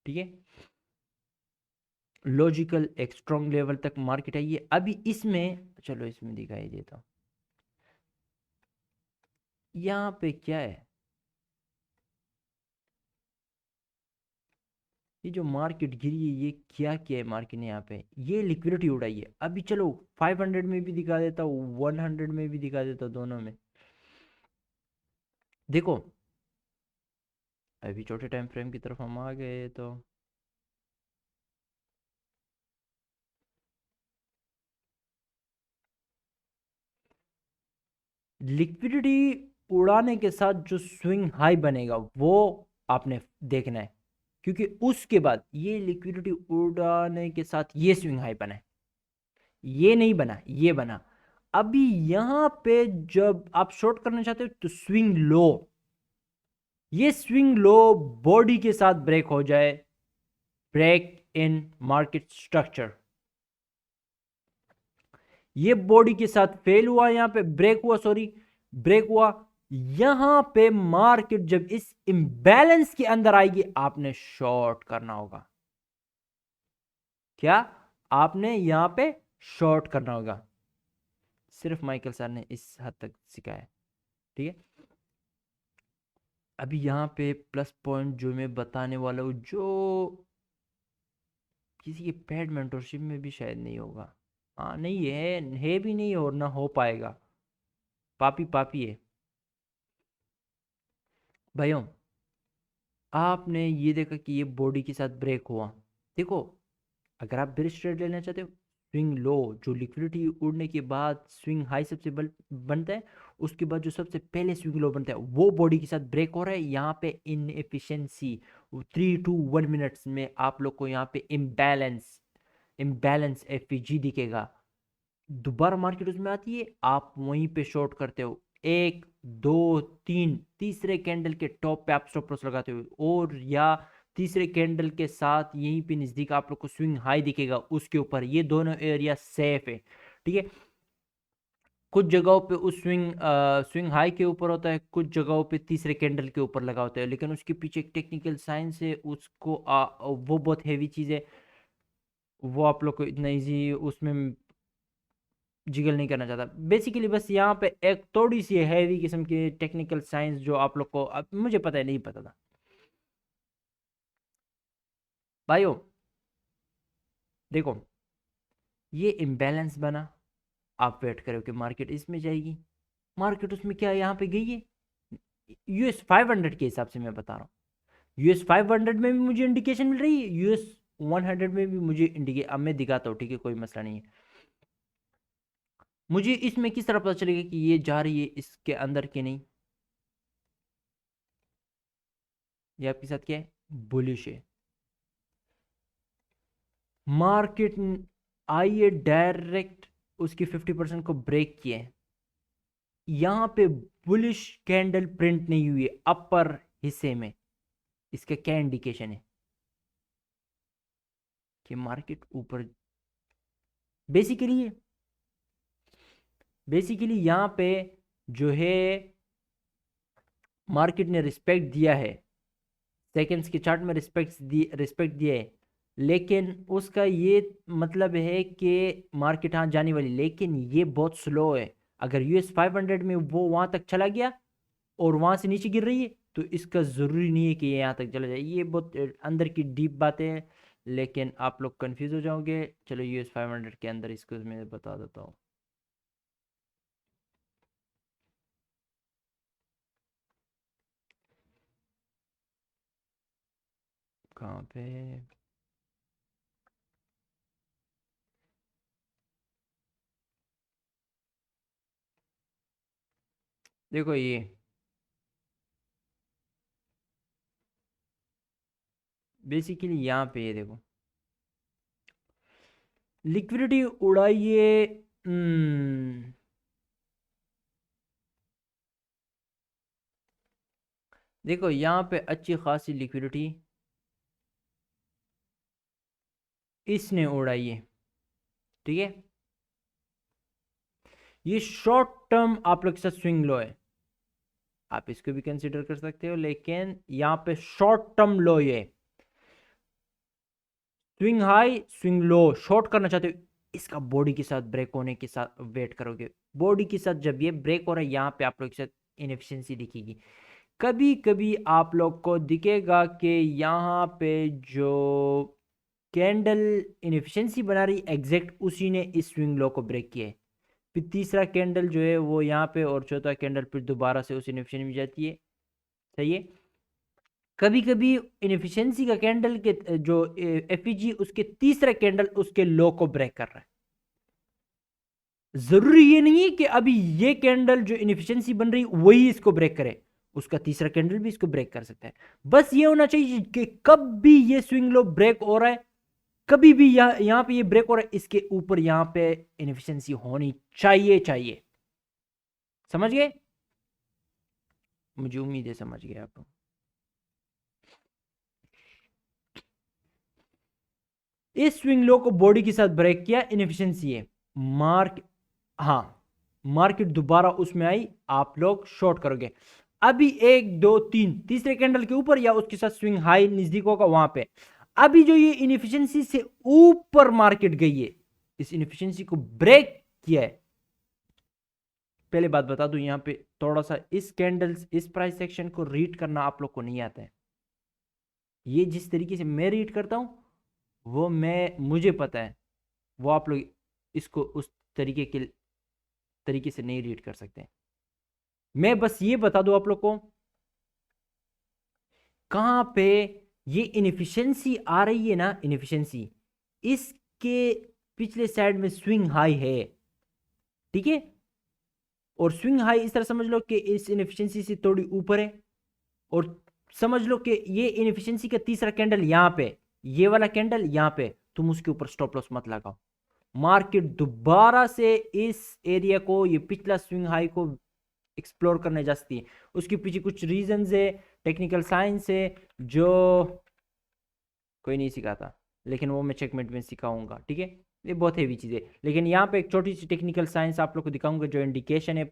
ठीक है, लॉजिकल एक स्ट्रॉन्ग लेवल तक मार्केट है ये अभी। इसमें चलो इसमें दिखाई देता हूँ। यहाँ पे क्या है, ये जो मार्केट गिरी है ये क्या किया है मार्केट ने यहाँ पे, ये लिक्विडिटी उड़ाई है। अभी चलो 500 में भी दिखा देता हूँ, 100 में भी दिखा देता हूँ, दोनों में देखो। अभी छोटे टाइम फ्रेम की तरफ हम आ गए तो लिक्विडिटी उड़ाने के साथ जो स्विंग हाई बनेगा वो आपने देखना है, क्योंकि उसके बाद ये लिक्विडिटी उड़ाने के साथ ये स्विंग हाई बना है, ये नहीं बना, ये बना। अभी यहां पे जब आप शॉर्ट करना चाहते हो तो स्विंग लो, ये स्विंग लो बॉडी के साथ ब्रेक हो जाए, ब्रेक इन मार्केट स्ट्रक्चर, ये बॉडी के साथ फेल हुआ, यहां पे ब्रेक हुआ, सॉरी ब्रेक हुआ। यहां पे मार्केट जब इस इंबैलेंस के अंदर आएगी आपने शॉर्ट करना होगा। क्या आपने यहां पे शॉर्ट करना होगा, सिर्फ माइकल सर ने इस हद तक सिखाया। ठीक है, अभी यहां पे प्लस पॉइंट जो मैं बताने वाला हूं, जो किसी के पेड मेंटरशिप में भी शायद नहीं होगा। हाँ नहीं है भी नहीं और ना हो पाएगा, पापी पापी है भाइयों। आपने ये देखा कि ये बॉडी के साथ ब्रेक हुआ। देखो, अगर आप बेरिश ट्रेड लेना चाहते हो, स्विंग लो जो लिक्विडिटी उड़ने के बाद स्विंग हाई सबसे बनता है, उसके बाद जो सबसे पहले स्विंग लो बनता है वो बॉडी के साथ ब्रेक हो रहा है। यहाँ पे इनएफिशिएंसी 3 to 1 मिनट्स में आप लोग को यहाँ पे इम्बैलेंस इम्बैलेंस एफईजी दिखेगा। दोबारा मार्केट उसमें आती है, आप वहीं पे शॉर्ट करते हो, एक दो तीन, तीसरे कैंडल के टॉप पे आप स्टॉप लॉस लगाते हो, और या तीसरे कैंडल के साथ यहीं पे नजदीक आप लोग को स्विंग हाई दिखेगा उसके ऊपर। ये दोनों एरिया सेफ है। ठीक है, कुछ जगहों पे उस स्विंग हाई के ऊपर होता है, कुछ जगहों पे तीसरे कैंडल के ऊपर लगा होता है, लेकिन उसके पीछे एक टेक्निकल साइंस है, उसको वो बहुत हैवी चीज है, वो आप लोग को इतना इजी उसमें जिगल नहीं करना चाहता। बेसिकली बस यहाँ पे एक थोड़ी सी हैवी किस्म की टेक्निकल साइंस जो आप लोग को, अब मुझे पता है नहीं पता था भाइयों। देखो, ये इम्बैलेंस बना, आप वेट करो कि मार्केट इसमें जाएगी, मार्केट उसमें क्या यहाँ पे गई है। यूएस 500 के हिसाब से मैं बता रहा हूँ, यूएस 500 में भी मुझे इंडिकेशन मिल रही है, यूएस 100 में भी मुझे इंडिकेट, अब मैं दिखाता हूँ, ठीक है कोई मसला नहीं है। मुझे इसमें किस तरह पता चलेगा कि ये जा रही है इसके अंदर कि नहीं, ये आपके साथ क्या है, बुलिश है मार्केट, आइए डायरेक्ट उसकी 50% को ब्रेक किए, यहां पे बुलिश कैंडल प्रिंट नहीं हुई है अपर हिस्से में, इसका क्या इंडिकेशन है कि मार्केट ऊपर। बेसिकली बेसिकली यहां पे जो है मार्केट ने रिस्पेक्ट दिया है, सेकेंड्स के चार्ट में रिस्पेक्ट दिया है, लेकिन उसका ये मतलब है कि मार्केट हाँ जाने वाली, लेकिन ये बहुत स्लो है। अगर यूएस 500 में वो वहां तक चला गया और वहां से नीचे गिर रही है तो इसका जरूरी नहीं है कि ये यहाँ तक चला जाए। ये बहुत अंदर की डीप बातें हैं, लेकिन आप लोग कंफ्यूज हो जाओगे। चलो यूएस 500 के अंदर इसको मैं बता देता हूँ कहाँ पे। देखो ये बेसिकली यहाँ पे ये देखो, लिक्विडिटी उड़ाइए। हम्म, देखो यहाँ पे अच्छी खासी लिक्विडिटी इसने उड़ाई है, ठीक है। ये शॉर्ट टर्म आप लोग के साथ स्विंग लो है, आप इसको भी कंसीडर कर सकते हो, लेकिन यहाँ पे शॉर्ट टर्म लो, ये swing high swing low short करना चाहते हो, इसका बॉडी के साथ ब्रेक होने के साथ वेट करोगे। बॉडी के साथ जब ये ब्रेक हो रहा है, यहाँ पे आप लोग के साथ इनएफिशिएंसी दिखेगी। कभी कभी आप लोग को दिखेगा कि यहाँ पे जो कैंडल इनएफिशिएंसी बना रही एग्जैक्ट उसी ने इस स्विंग लो को ब्रेक किया है। फिर तीसरा कैंडल जो है वो यहाँ पे, और चौथा कैंडल फिर दोबारा से उस इनएफिशिएंसी में जाती है, सही है। कभी कभी इनएफिशिएंसी का कैंडल के जो एफईजी उसके तीसरा कैंडल उसके लो को ब्रेक कर रहा है। जरूरी ये नहीं है कि अभी ये कैंडल जो इनएफिशिएंसी बन रही वही इसको ब्रेक करे, उसका तीसरा कैंडल भी इसको ब्रेक कर सकता है। बस ये होना चाहिए कि कब भी ये स्विंग लो ब्रेक हो रहा है, कभी भी यहां पे ये ब्रेक हो रहा है, इसके ऊपर यहां पे इनएफिशिएंसी होनी चाहिए। समझ गए? मुझे उम्मीद है समझ गए आप लोग। इस स्विंग लो को बॉडी के साथ ब्रेक किया, इनएफिशिएंसी है, मार्क, हाँ मार्केट दोबारा उसमें आई, आप लोग शॉर्ट करोगे। अभी 1 2 3 तीसरे कैंडल के ऊपर या उसके साथ स्विंग हाई नजदीक होगा वहां पे, अभी जो ये इनएफिशिएंसी से ऊपर मार्केट गई है, इस इनएफिशिएंसी को ब्रेक किया है। पहले बात बता दूं, यहां पे थोड़ा सा इस कैंडल्स इस प्राइस सेक्शन को रीड करना आप लोग को नहीं आता है। ये जिस तरीके से मैं रीड करता हूं वो मुझे पता है, वो आप लोग इसको उस तरीके से नहीं रीड कर सकते। मैं बस ये बता दूं आप लोग को, कहां पे ये इनएफिशिएंसी आ रही है ना, इनएफिशिएंसी इसके पिछले साइड में स्विंग हाई है, ठीक है। और स्विंग हाई इस तरह समझ लो कि इस इनएफिशिएंसी से थोड़ी ऊपर है, और समझ लो कि ये इनएफिशिएंसी का तीसरा कैंडल यहां पे, ये वाला कैंडल यहां पे, तुम उसके ऊपर स्टॉप लॉस मत लगाओ। मार्केट दोबारा से इस एरिया को, ये पिछला स्विंग हाई को एक्सप्लोर करने जा सकती है। उसके पीछे कुछ रीजंस है, टेक्निकल साइंस है जो कोई नहीं सिखाता, लेकिन वो मैं चेकमेट में सिखाऊंगा, ठीक है। ये बहुत हेवी चीज़ है, लेकिन यहाँ पे एक छोटी सी टेक्निकल साइंस आप लोग को दिखाऊंगा जो इंडिकेशन है,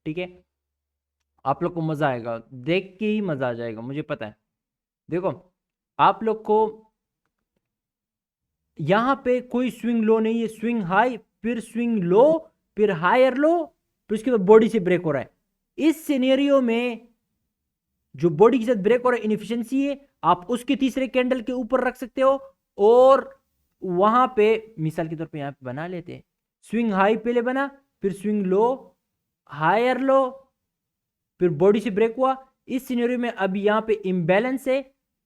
ठीक है। आप लोग को मज़ा आएगा, देख के ही मज़ा आ जाएगा, मुझे पता है। देखो आप लोग को यहाँ पे कोई स्विंग लो नहीं है, स्विंग हाई फिर स्विंग लो फिर हायर लो, फिर उसके बाद बॉडी से ब्रेक हो रहा है। इस सिनेरियो में जो बॉडी के साथ ब्रेक हो रहा है इनएफिशिएंसी है, आप उसके तीसरे कैंडल के ऊपर रख सकते हो, और वहां पे मिसाल के तौर पे यहां पे बना लेते हैं, स्विंग हाई पहले बना, फिर स्विंग लो, हायर लो, फिर बॉडी से ब्रेक हुआ। इस सिनेरियो में अभी यहां पे इंबैलेंस है,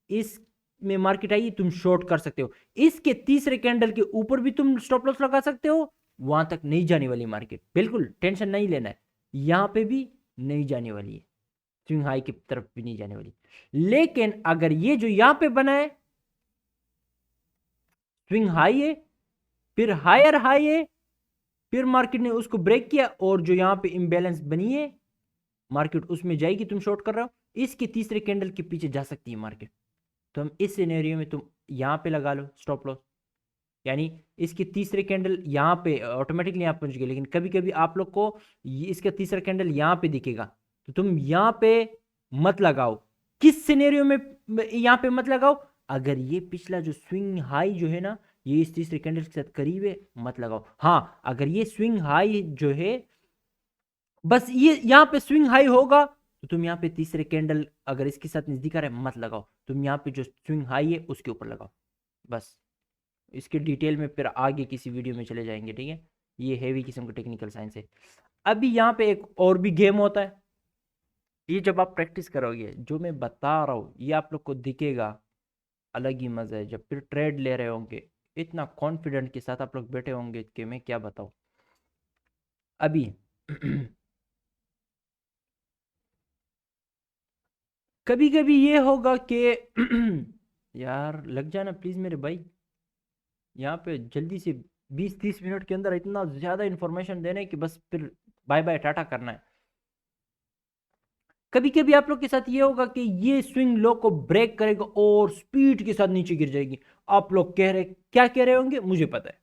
इस में मार्केट आई, तुम शॉर्ट कर सकते हो। इसके तीसरे कैंडल के ऊपर भी तुम स्टॉप लॉस लगा सकते हो, वहां तक नहीं जाने वाली मार्केट, बिल्कुल टेंशन नहीं लेना है, यहां पे भी नहीं जाने वाली है, स्विंग हाई की तरफ भी नहीं जाने वाली। लेकिन अगर ये जो यहां पे बना है स्विंग हाई है, फिर हायर हाई है, फिर मार्केट ने उसको ब्रेक किया, और जो यहां पे इंबैलेंस बनी है मार्केट उसमें जाएगी, तुम शॉर्ट कर रहे हो, इसके तीसरे कैंडल के पीछे जा सकती है मार्केट। तो हम इस सिनेरियो में तुम यहां पे लगा लो स्टॉप लॉस, यानी इसके तीसरे कैंडल यहाँ पे ऑटोमेटिकली यहाँ पहुंच गए, लेकिन कभी कभी आप लोग को इसका तीसरा कैंडल यहाँ पे दिखेगा, तो तुम यहाँ पे मत लगाओ। किस सिनेरियो में यहाँ पे मत लगाओ? अगर ये पिछला जो स्विंग हाई जो है ना, ये इस तीसरे कैंडल के साथ करीब है, मत लगाओ। हाँ अगर ये स्विंग हाई जो है, बस ये यहाँ पे स्विंग हाई होगा, तो तुम यहाँ पे तीसरे कैंडल अगर इसके साथ नजदीक आ रहा है मत लगाओ, तुम यहाँ पे जो स्विंग हाई है उसके ऊपर लगाओ। बस इसके डिटेल में फिर आगे किसी वीडियो में चले जाएंगे, ठीक है। ये हैवी किस्म का टेक्निकल साइंस है। अभी यहाँ पे एक और भी गेम होता है, ये जब आप प्रैक्टिस करोगे जो मैं बता रहा हूँ ये आप लोग को दिखेगा, अलग ही मजा है। जब फिर ट्रेड ले रहे होंगे इतना कॉन्फिडेंट के साथ आप लोग बैठे होंगे कि मैं क्या बताऊँ। अभी कभी कभी ये होगा कि यार लग जाना प्लीज मेरे भाई, यहाँ पे जल्दी से 20-30 मिनट के अंदर इतना ज्यादा इंफॉर्मेशन देना है कि बस फिर बाय बाय टाटा करना है। कभी कभी आप लोग के साथ ये होगा कि ये स्विंग लो को ब्रेक करेगा और स्पीड के साथ नीचे गिर जाएगी। आप लोग क्या कह रहे होंगे, मुझे पता है।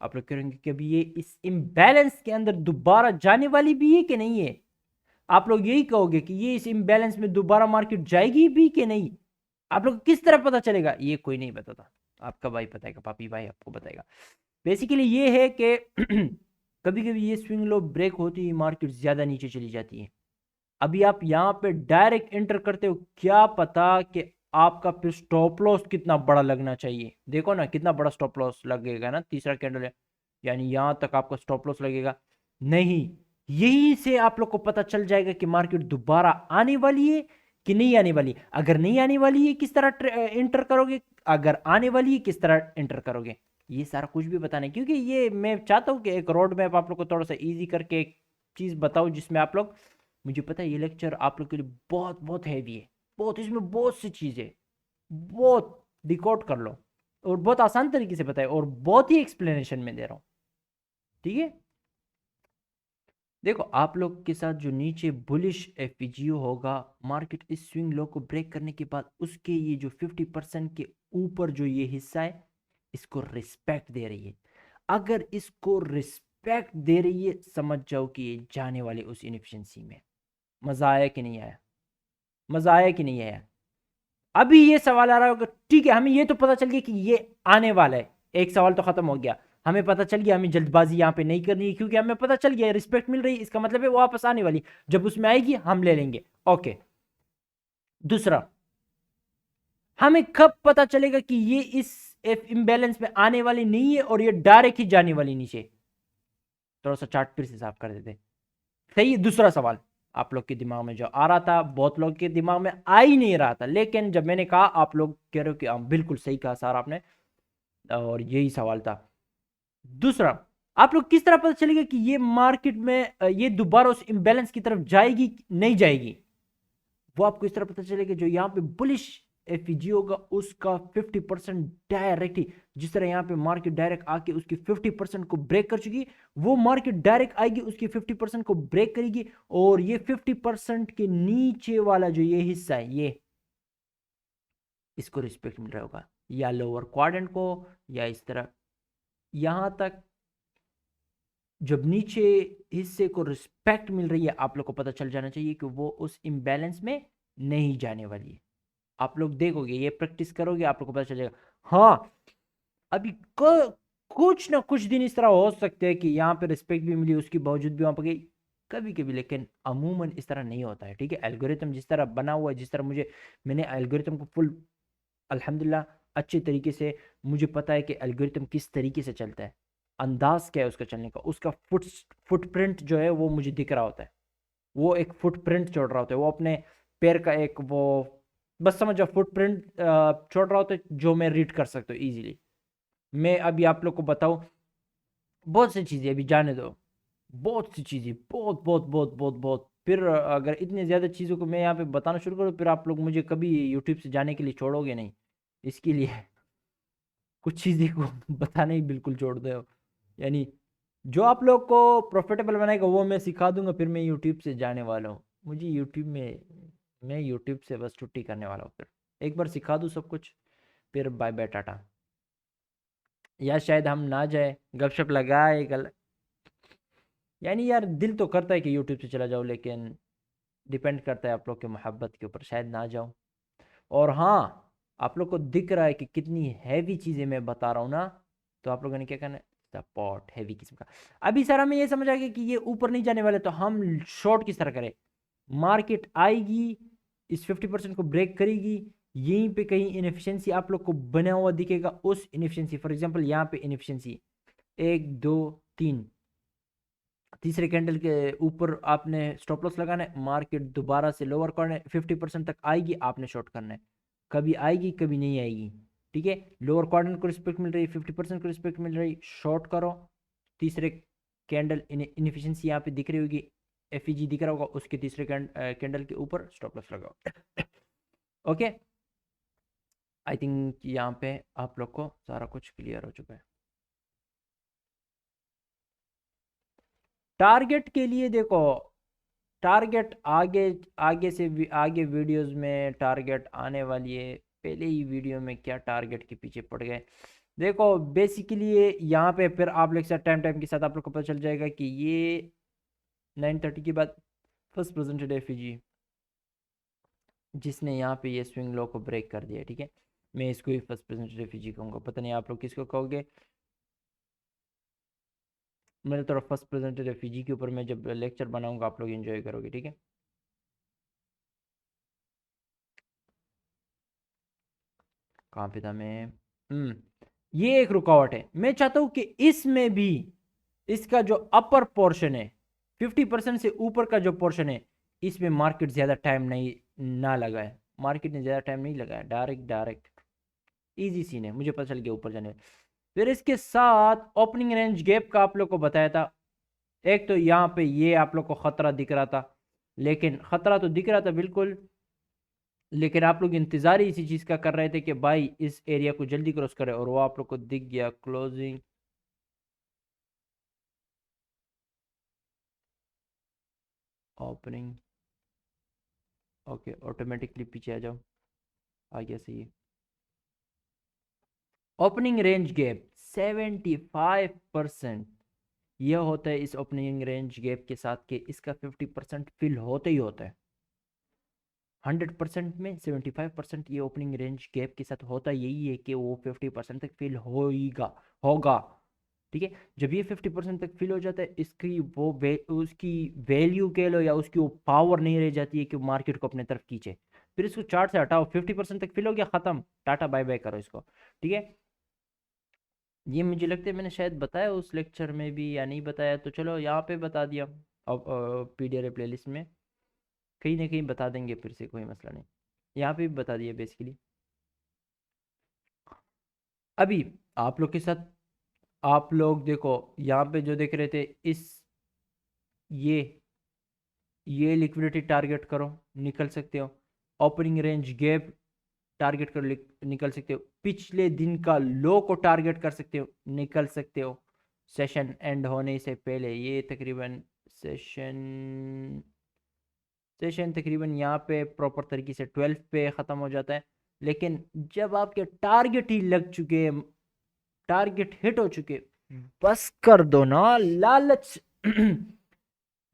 आप लोग कह रहे होंगे कि अभी ये इस इम्बैलेंस के अंदर दोबारा जाने वाली भी है कि नहीं है। आप लोग यही कहोगे कि ये इस इम्बैलेंस में दोबारा मार्केट जाएगी भी कि नहीं। आप लोग किस तरह पता चलेगा, ये कोई नहीं बताता, आपका भाई बताएगा, पापी भाई आपको बताएगा। बेसिकली ये है कि कभी कभी ये स्विंग लो ब्रेक होती है, मार्केट ज्यादा नीचे चली जाती है। अभी आप यहां पे डायरेक्ट एंटर करते हो, क्या पता कि आपका फिर स्टॉप लॉस कितना बड़ा लगना चाहिए। देखो ना कितना बड़ा स्टॉप लॉस लगेगा ना, तीसरा कैंडल है, यानी यहां तक आपका स्टॉप लॉस लगेगा। नहीं, यही से आप लोग को पता चल जाएगा कि मार्केट दोबारा आने वाली है कि नहीं आने वाली। अगर नहीं आने वाली है किस तरह एंटर करोगे, अगर आने वाली है किस तरह एंटर करोगे, ये सारा कुछ भी बताना है। क्योंकि ये मैं चाहता हूं कि एक रोड मैप आप लोग को थोड़ा सा इजी करके एक चीज बताऊं जिसमें आप लोग, मुझे पता है ये लेक्चर आप लोग के लिए बहुत बहुत हैवी है, बहुत, इसमें बहुत सी चीजें, बहुत डिकोड कर लो और बहुत आसान तरीके से बताए और बहुत ही एक्सप्लेनेशन में दे रहा हूं, ठीक है। देखो आप लोग के साथ जो नीचे बुलिश एफपीजीओ होगा, मार्केट इस स्विंग लो को ब्रेक करने के बाद उसके ये जो 50% के ऊपर जो ये हिस्सा है, इसको रिस्पेक्ट दे रही है। अगर इसको रिस्पेक्ट दे रही है, समझ जाओ कि ये जाने वाले उस इनएफिशिएंसी में। मजा आया कि नहीं आया, मजा आया कि नहीं आया। अभी ये सवाल आ रहा होगा, ठीक है हमें ये तो पता चल गया कि ये आने वाला है, एक सवाल तो खत्म हो गया। हमें पता चल गया हमें जल्दबाजी यहां पे नहीं करनी है, क्योंकि हमें पता चल गया रिस्पेक्ट मिल रही है, इसका मतलब है वो वापस आने वाली, जब उसमें आएगी हम ले लेंगे। ओके, दूसरा, हमें कब पता चलेगा कि ये इस एफ इम्बैलेंस में आने वाली नहीं है और ये डायरेक्ट ही जाने वाली नीचे। थोड़ा सा चार्ट फिर से साफ कर देते, सही है। दूसरा सवाल आप लोग के दिमाग में जो आ रहा था, बहुत लोग के दिमाग में आ ही नहीं रहा था, लेकिन जब मैंने कहा आप लोग कह रहे हो कि हाँ बिल्कुल सही कहा सर आपने, और यही सवाल था। दूसरा, आप लोग किस तरह पता चलेगा कि ये मार्केट में ये दोबारा उस इम्बैलेंस की तरफ जाएगी नहीं जाएगी। वो आपको इस तरह पता चलेगा जो यहाँ पे बुलिश एफईजी होगा उसका 50% डायरेक्ट ही, जिस तरह यहाँ पे मार्केट डायरेक्ट आके उसकी 50% को ब्रेक कर चुकी, वो मार्केट डायरेक्ट आएगी उसकी 50% को ब्रेक करेगी, और ये 50% के नीचे वाला जो ये हिस्सा है, ये इसको रिस्पेक्ट मिल रहा होगा, या लोअर क्वाड्रेंट को, या इस तरह यहां तक। जब नीचे हिस्से को रिस्पेक्ट मिल रही है, आप लोग को पता चल जाना चाहिए कि वो उस इम्बैलेंस में नहीं जाने वाली है। आप लोग देखोगे, ये प्रैक्टिस करोगे, आप लोग को पता चल जाएगा। हाँ, अभी कुछ ना कुछ दिन इस तरह हो सकते हैं कि यहाँ पे रिस्पेक्ट भी मिली उसके बावजूद भी वहां पर गई, कभी कभी, लेकिन अमूमन इस तरह नहीं होता है, ठीक है। एल्गोरिथम जिस तरह बना हुआ है, जिस तरह मैंने एल्गोरिथम को फुल अल्हम्दुलिल्लाह अच्छे तरीके से, मुझे पता है कि एल्गोरिथम किस तरीके से चलता है, अंदाज क्या है उसका चलने का, उसका फुटप्रिंट जो है वो मुझे दिख रहा होता है। वो एक फुटप्रिंट छोड़ रहा होता है, वो अपने पैर का एक वो, बस समझ जाओ फुटप्रिंट छोड़ रहा होता है, जो मैं रीड कर सकता हूँ इजीली। मैं अभी आप लोग को बताऊं, बहुत सी चीज़ें अभी जाने दो, बहुत सी चीज़ें, बहुत बहुत बहुत बहुत बहुत, फिर अगर इतनी ज़्यादा चीज़ों को मैं यहाँ पे बताना शुरू करूँ, फिर आप लोग मुझे कभी यूट्यूब से जाने के लिए छोड़ोगे नहीं। इसके लिए कुछ चीज़ें को बताना ही बिल्कुल छोड़ दो, यानी जो आप लोग को प्रॉफिटेबल बनाएगा वो मैं सिखा दूंगा, फिर मैं यूट्यूब से जाने वाला हूँ। मुझे यूट्यूब में, मैं यूट्यूब से बस छुट्टी करने वाला हूँ, फिर एक बार सिखा दूँ सब कुछ, फिर बाय बाय टाटा। या शायद हम ना जाए, गपशप लगाए गल, यानी यार दिल तो करता है कि यूट्यूब से चला जाऊँ, लेकिन डिपेंड करता है आप लोग के मोहब्बत के ऊपर, शायद ना जाऊँ। और हाँ, आप लोग को दिख रहा है कि कितनी हैवी चीज़ें मैं बता रहा हूँ ना, तो आप लोगों ने क्या करना है, सपोर्ट हैवी किस्म का। अभी सर हमें ये समझ आ गया कि ये ऊपर नहीं जाने वाले, तो हम शॉर्ट किस तरह करें। मार्केट आएगी, इस 50% को ब्रेक करेगी, यहीं पे कहीं इनएफिशिएंसी आप लोग को बना हुआ दिखेगा, उस इनएफिशिएंसी, फॉर एग्जांपल यहाँ पे इनएफिशिएंसी 1 2 3, तीसरे कैंडल के ऊपर आपने स्टॉप लॉस लगाना है। मार्केट दोबारा से लोअर करना है, 50% तक आएगी, आपने शॉर्ट करना है। कभी आएगी कभी नहीं आएगी, ठीक है। लोअर क्वाड्रेंट को रिस्पेक्ट मिल रही है, 50% को रिस्पेक्ट मिल रही, शॉर्ट करो। तीसरे कैंडल इनएफिशिएंसी यहाँ पे दिख रही होगी, एफईजी दिख रहा होगा, उसके तीसरे कैंडल के ऊपर स्टॉप लॉस लगाओ। ओके, आई थिंक यहाँ पे आप लोग को सारा कुछ क्लियर हो चुका है। टारगेट के लिए देखो, टारगेट आगे आगे से भी आगे वीडियोस में टारगेट आने वाली है। पहले ही वीडियो में क्या टारगेट के पीछे पड़ गए। देखो बेसिकली ये यहाँ पे फिर आप लोग के साथ टाइम टाइम के साथ आप लोग को पता चल जाएगा कि ये 9:30 के बाद फर्स्ट प्रेजेंटेड एफईजी जिसने यहाँ पे ये स्विंग लो को ब्रेक कर दिया। ठीक है, मैं इसको ही फर्स्ट प्रेजेंटेड एफईजी कहूँगा, पता नहीं आप लोग किसको कहोगे। मेरे तरफ फर्स्ट प्रेजेंटेड एफईजी के ऊपर मैं जब लेक्चर बनाऊंगा आप लोग एंजॉय करोगे। ठीक है, कहाँ पे था मैं। ये एक रुकावट है। मैं चाहता हूं कि इसमें भी इसका जो अपर पोर्शन है 50% से ऊपर का जो पोर्शन है इसमें मार्केट ज़्यादा टाइम नहीं ना लगाए। मार्केट ने ज़्यादा टाइम नहीं लगाया, डायरेक्ट डायरेक्ट इजी सीन है, मुझे पता चल गया ऊपर जाने में। फिर इसके साथ ओपनिंग रेंज गैप का आप लोग को बताया था। एक तो यहाँ पे ये आप लोग को खतरा दिख रहा था, लेकिन खतरा तो दिख रहा था बिल्कुल, लेकिन आप लोग इंतजार ही इसी चीज का कर रहे थे कि भाई इस एरिया को जल्दी क्रॉस करे, और वो आप लोग को दिख गया क्लोजिंग। ओपनिंग ओके, ऑटोमेटिकली पीछे आ जाओ, आ गया सही है। ओपनिंग रेंज गैप 75% यह होता है इस ओपनिंग रेंज गैप के साथ कि इसका 50% फिल होता ही होता है। 100% में 75% ये ओपनिंग रेंज गैप के साथ होता यही है कि वो 50% तक फिल होगा होगा। ठीक है, जब ये 50% तक फिल हो जाता है इसकी उसकी वैल्यू कह लो या उसकी वो पावर नहीं रह जाती है कि मार्केट को अपने तरफ खींचे। फिर इसको चार्ट से हटाओ, 50% तक फिल हो गया, खत्म, टाटा बाय बाय करो इसको। ठीक है, ये मुझे लगता है मैंने शायद बताया उस लेक्चर में भी या नहीं बताया, तो चलो यहाँ पे बता दिया। अब पीडीआर प्लेलिस्ट में कहीं ना कहीं बता देंगे, फिर से कोई मसला नहीं, यहाँ पे भी बता दिया बेसिकली। अभी आप लोग के साथ आप लोग देखो यहाँ पे जो देख रहे थे इस ये ये लिक्विडिटी टारगेट करो, निकल सकते हो। ओपनिंग रेंज गैप टारगेट करो, निकल सकते हो। पिछले दिन का लो को टारगेट कर सकते हो, निकल सकते हो। सेशन एंड होने से पहले ये तकरीबन सेशन सेशन तकरीबन यहाँ पे प्रॉपर तरीके से 12 पे ख़त्म हो जाता है। लेकिन जब आपके टारगेट ही लग चुके, टारगेट हिट हो चुके, बस कर दो ना लालच।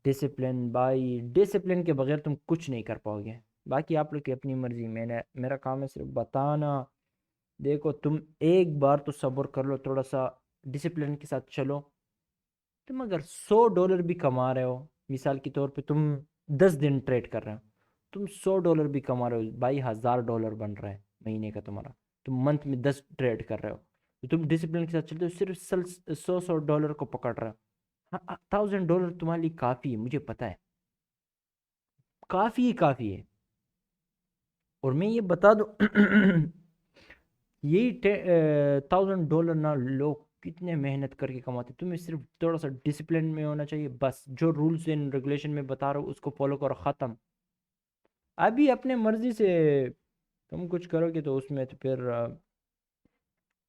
डिसिप्लिन भाई, डिसिप्लिन के बगैर तुम कुछ नहीं कर पाओगे। बाकी आप लोग की अपनी मर्जी, मैंने मेरा काम है सिर्फ बताना। देखो तुम एक बार तो सब्र कर लो, थोड़ा सा डिसिप्लिन के साथ चलो। तुम अगर $100 भी कमा रहे हो, मिसाल के तौर पे तुम 10 दिन ट्रेड कर रहे हो, तुम $100 भी कमा रहे हो भाई, $1000 बन रहा है महीने का तुम्हारा। तुम मंथ में 10 ट्रेड कर रहे हो, तो तुम डिसिप्लिन के साथ चलते हो, सिर्फ 100 $100 को पकड़ रहे हो। हाँ, $1000 तुम्हारे लिए काफ़ी है, मुझे पता है, काफ़ी ही काफ़ी है। और मैं ये बता दूं यही $1000 ना लोग कितने मेहनत करके कमाते, तुम्हें सिर्फ थोड़ा सा डिसिप्लिन में होना चाहिए, बस जो रूल्स एंड रेगुलेशन में बता रहा हूँ उसको फॉलो करो, ख़त्म। अभी अपने मर्जी से तुम कुछ करोगे तो उसमें तो फिर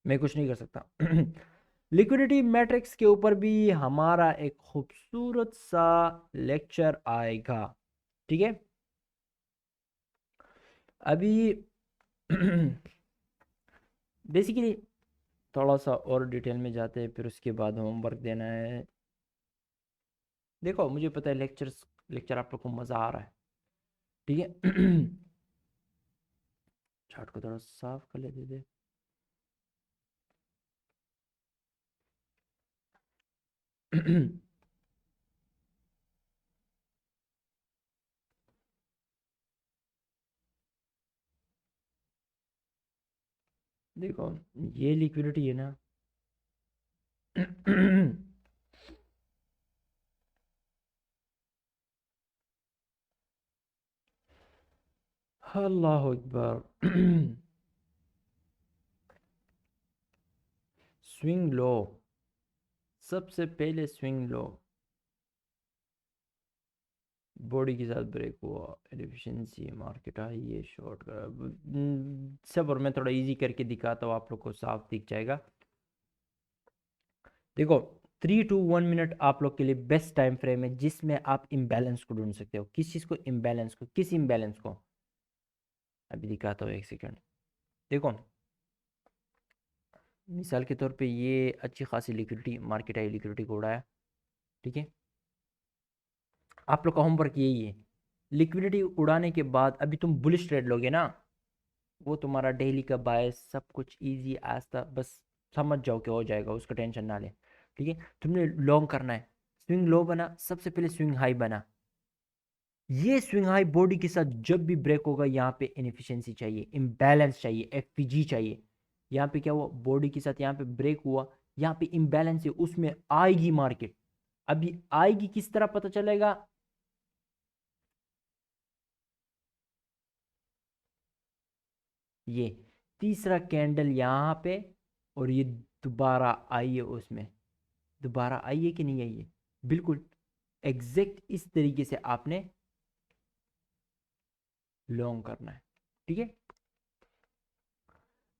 मैं कुछ नहीं कर सकता। लिक्विडिटी मैट्रिक्स के ऊपर भी हमारा एक खूबसूरत सा लेक्चर आएगा। ठीक है, अभी बेसिकली थोड़ा सा और डिटेल में जाते हैं, फिर उसके बाद होमवर्क देना है। देखो मुझे पता है लेक्चर आप लोग को मज़ा आ रहा है। ठीक है, चार्ट को थोड़ा साफ कर लेते थे। देखो ये लिक्विडिटी है ना। अल्लाह अकबर। स्विंग लो, सबसे पहले स्विंग लो बॉडी के साथ ब्रेक हुआ, एफिशिएंसी मार्केट आई, ये शॉर्ट का सब, और मैं थोड़ा इजी करके दिखाता हूँ आप लोग को, साफ दिख जाएगा। देखो 3 to 1 मिनट आप लोग के लिए बेस्ट टाइम फ्रेम है जिसमें आप इम्बैलेंस को ढूंढ सकते हो। किस चीज़ को? इम्बैलेंस को। किस इम्बैलेंस को? अभी दिखाता हूँ, एक सेकेंड। देखो, मिसाल के तौर पे ये अच्छी खासी लिक्विडिटी, मार्केट आई लिक्विडिटी को उड़ाया, ठीक है। आप लोग का होमवर्क यही है, लिक्विडिटी उड़ाने के बाद अभी तुम बुलिश ट्रेड लोगे ना, वो तुम्हारा डेली का बायस सब कुछ इजी आस्ता, बस समझ जाओ कि हो जाएगा, उसका टेंशन ना ले, ठीक है। तुमने लॉन्ग करना है, स्विंग लो बना, सबसे पहले स्विंग हाई बना। ये स्विंग हाई बॉडी के साथ जब भी ब्रेक होगा, यहाँ पे इनएफिशिएंसी चाहिए, इम्बैलेंस चाहिए, एफपीजी चाहिए। यहाँ पे क्या हुआ? बॉडी के साथ यहाँ पे ब्रेक हुआ, यहाँ पे इम्बैलेंस है, उसमें आएगी मार्केट। अभी आएगी किस तरह पता चलेगा? ये तीसरा कैंडल यहाँ पे, और ये दोबारा आई है, उसमें दोबारा आई है कि नहीं आई है? बिल्कुल एग्जैक्ट इस तरीके से आपने लॉन्ग करना है, ठीक है।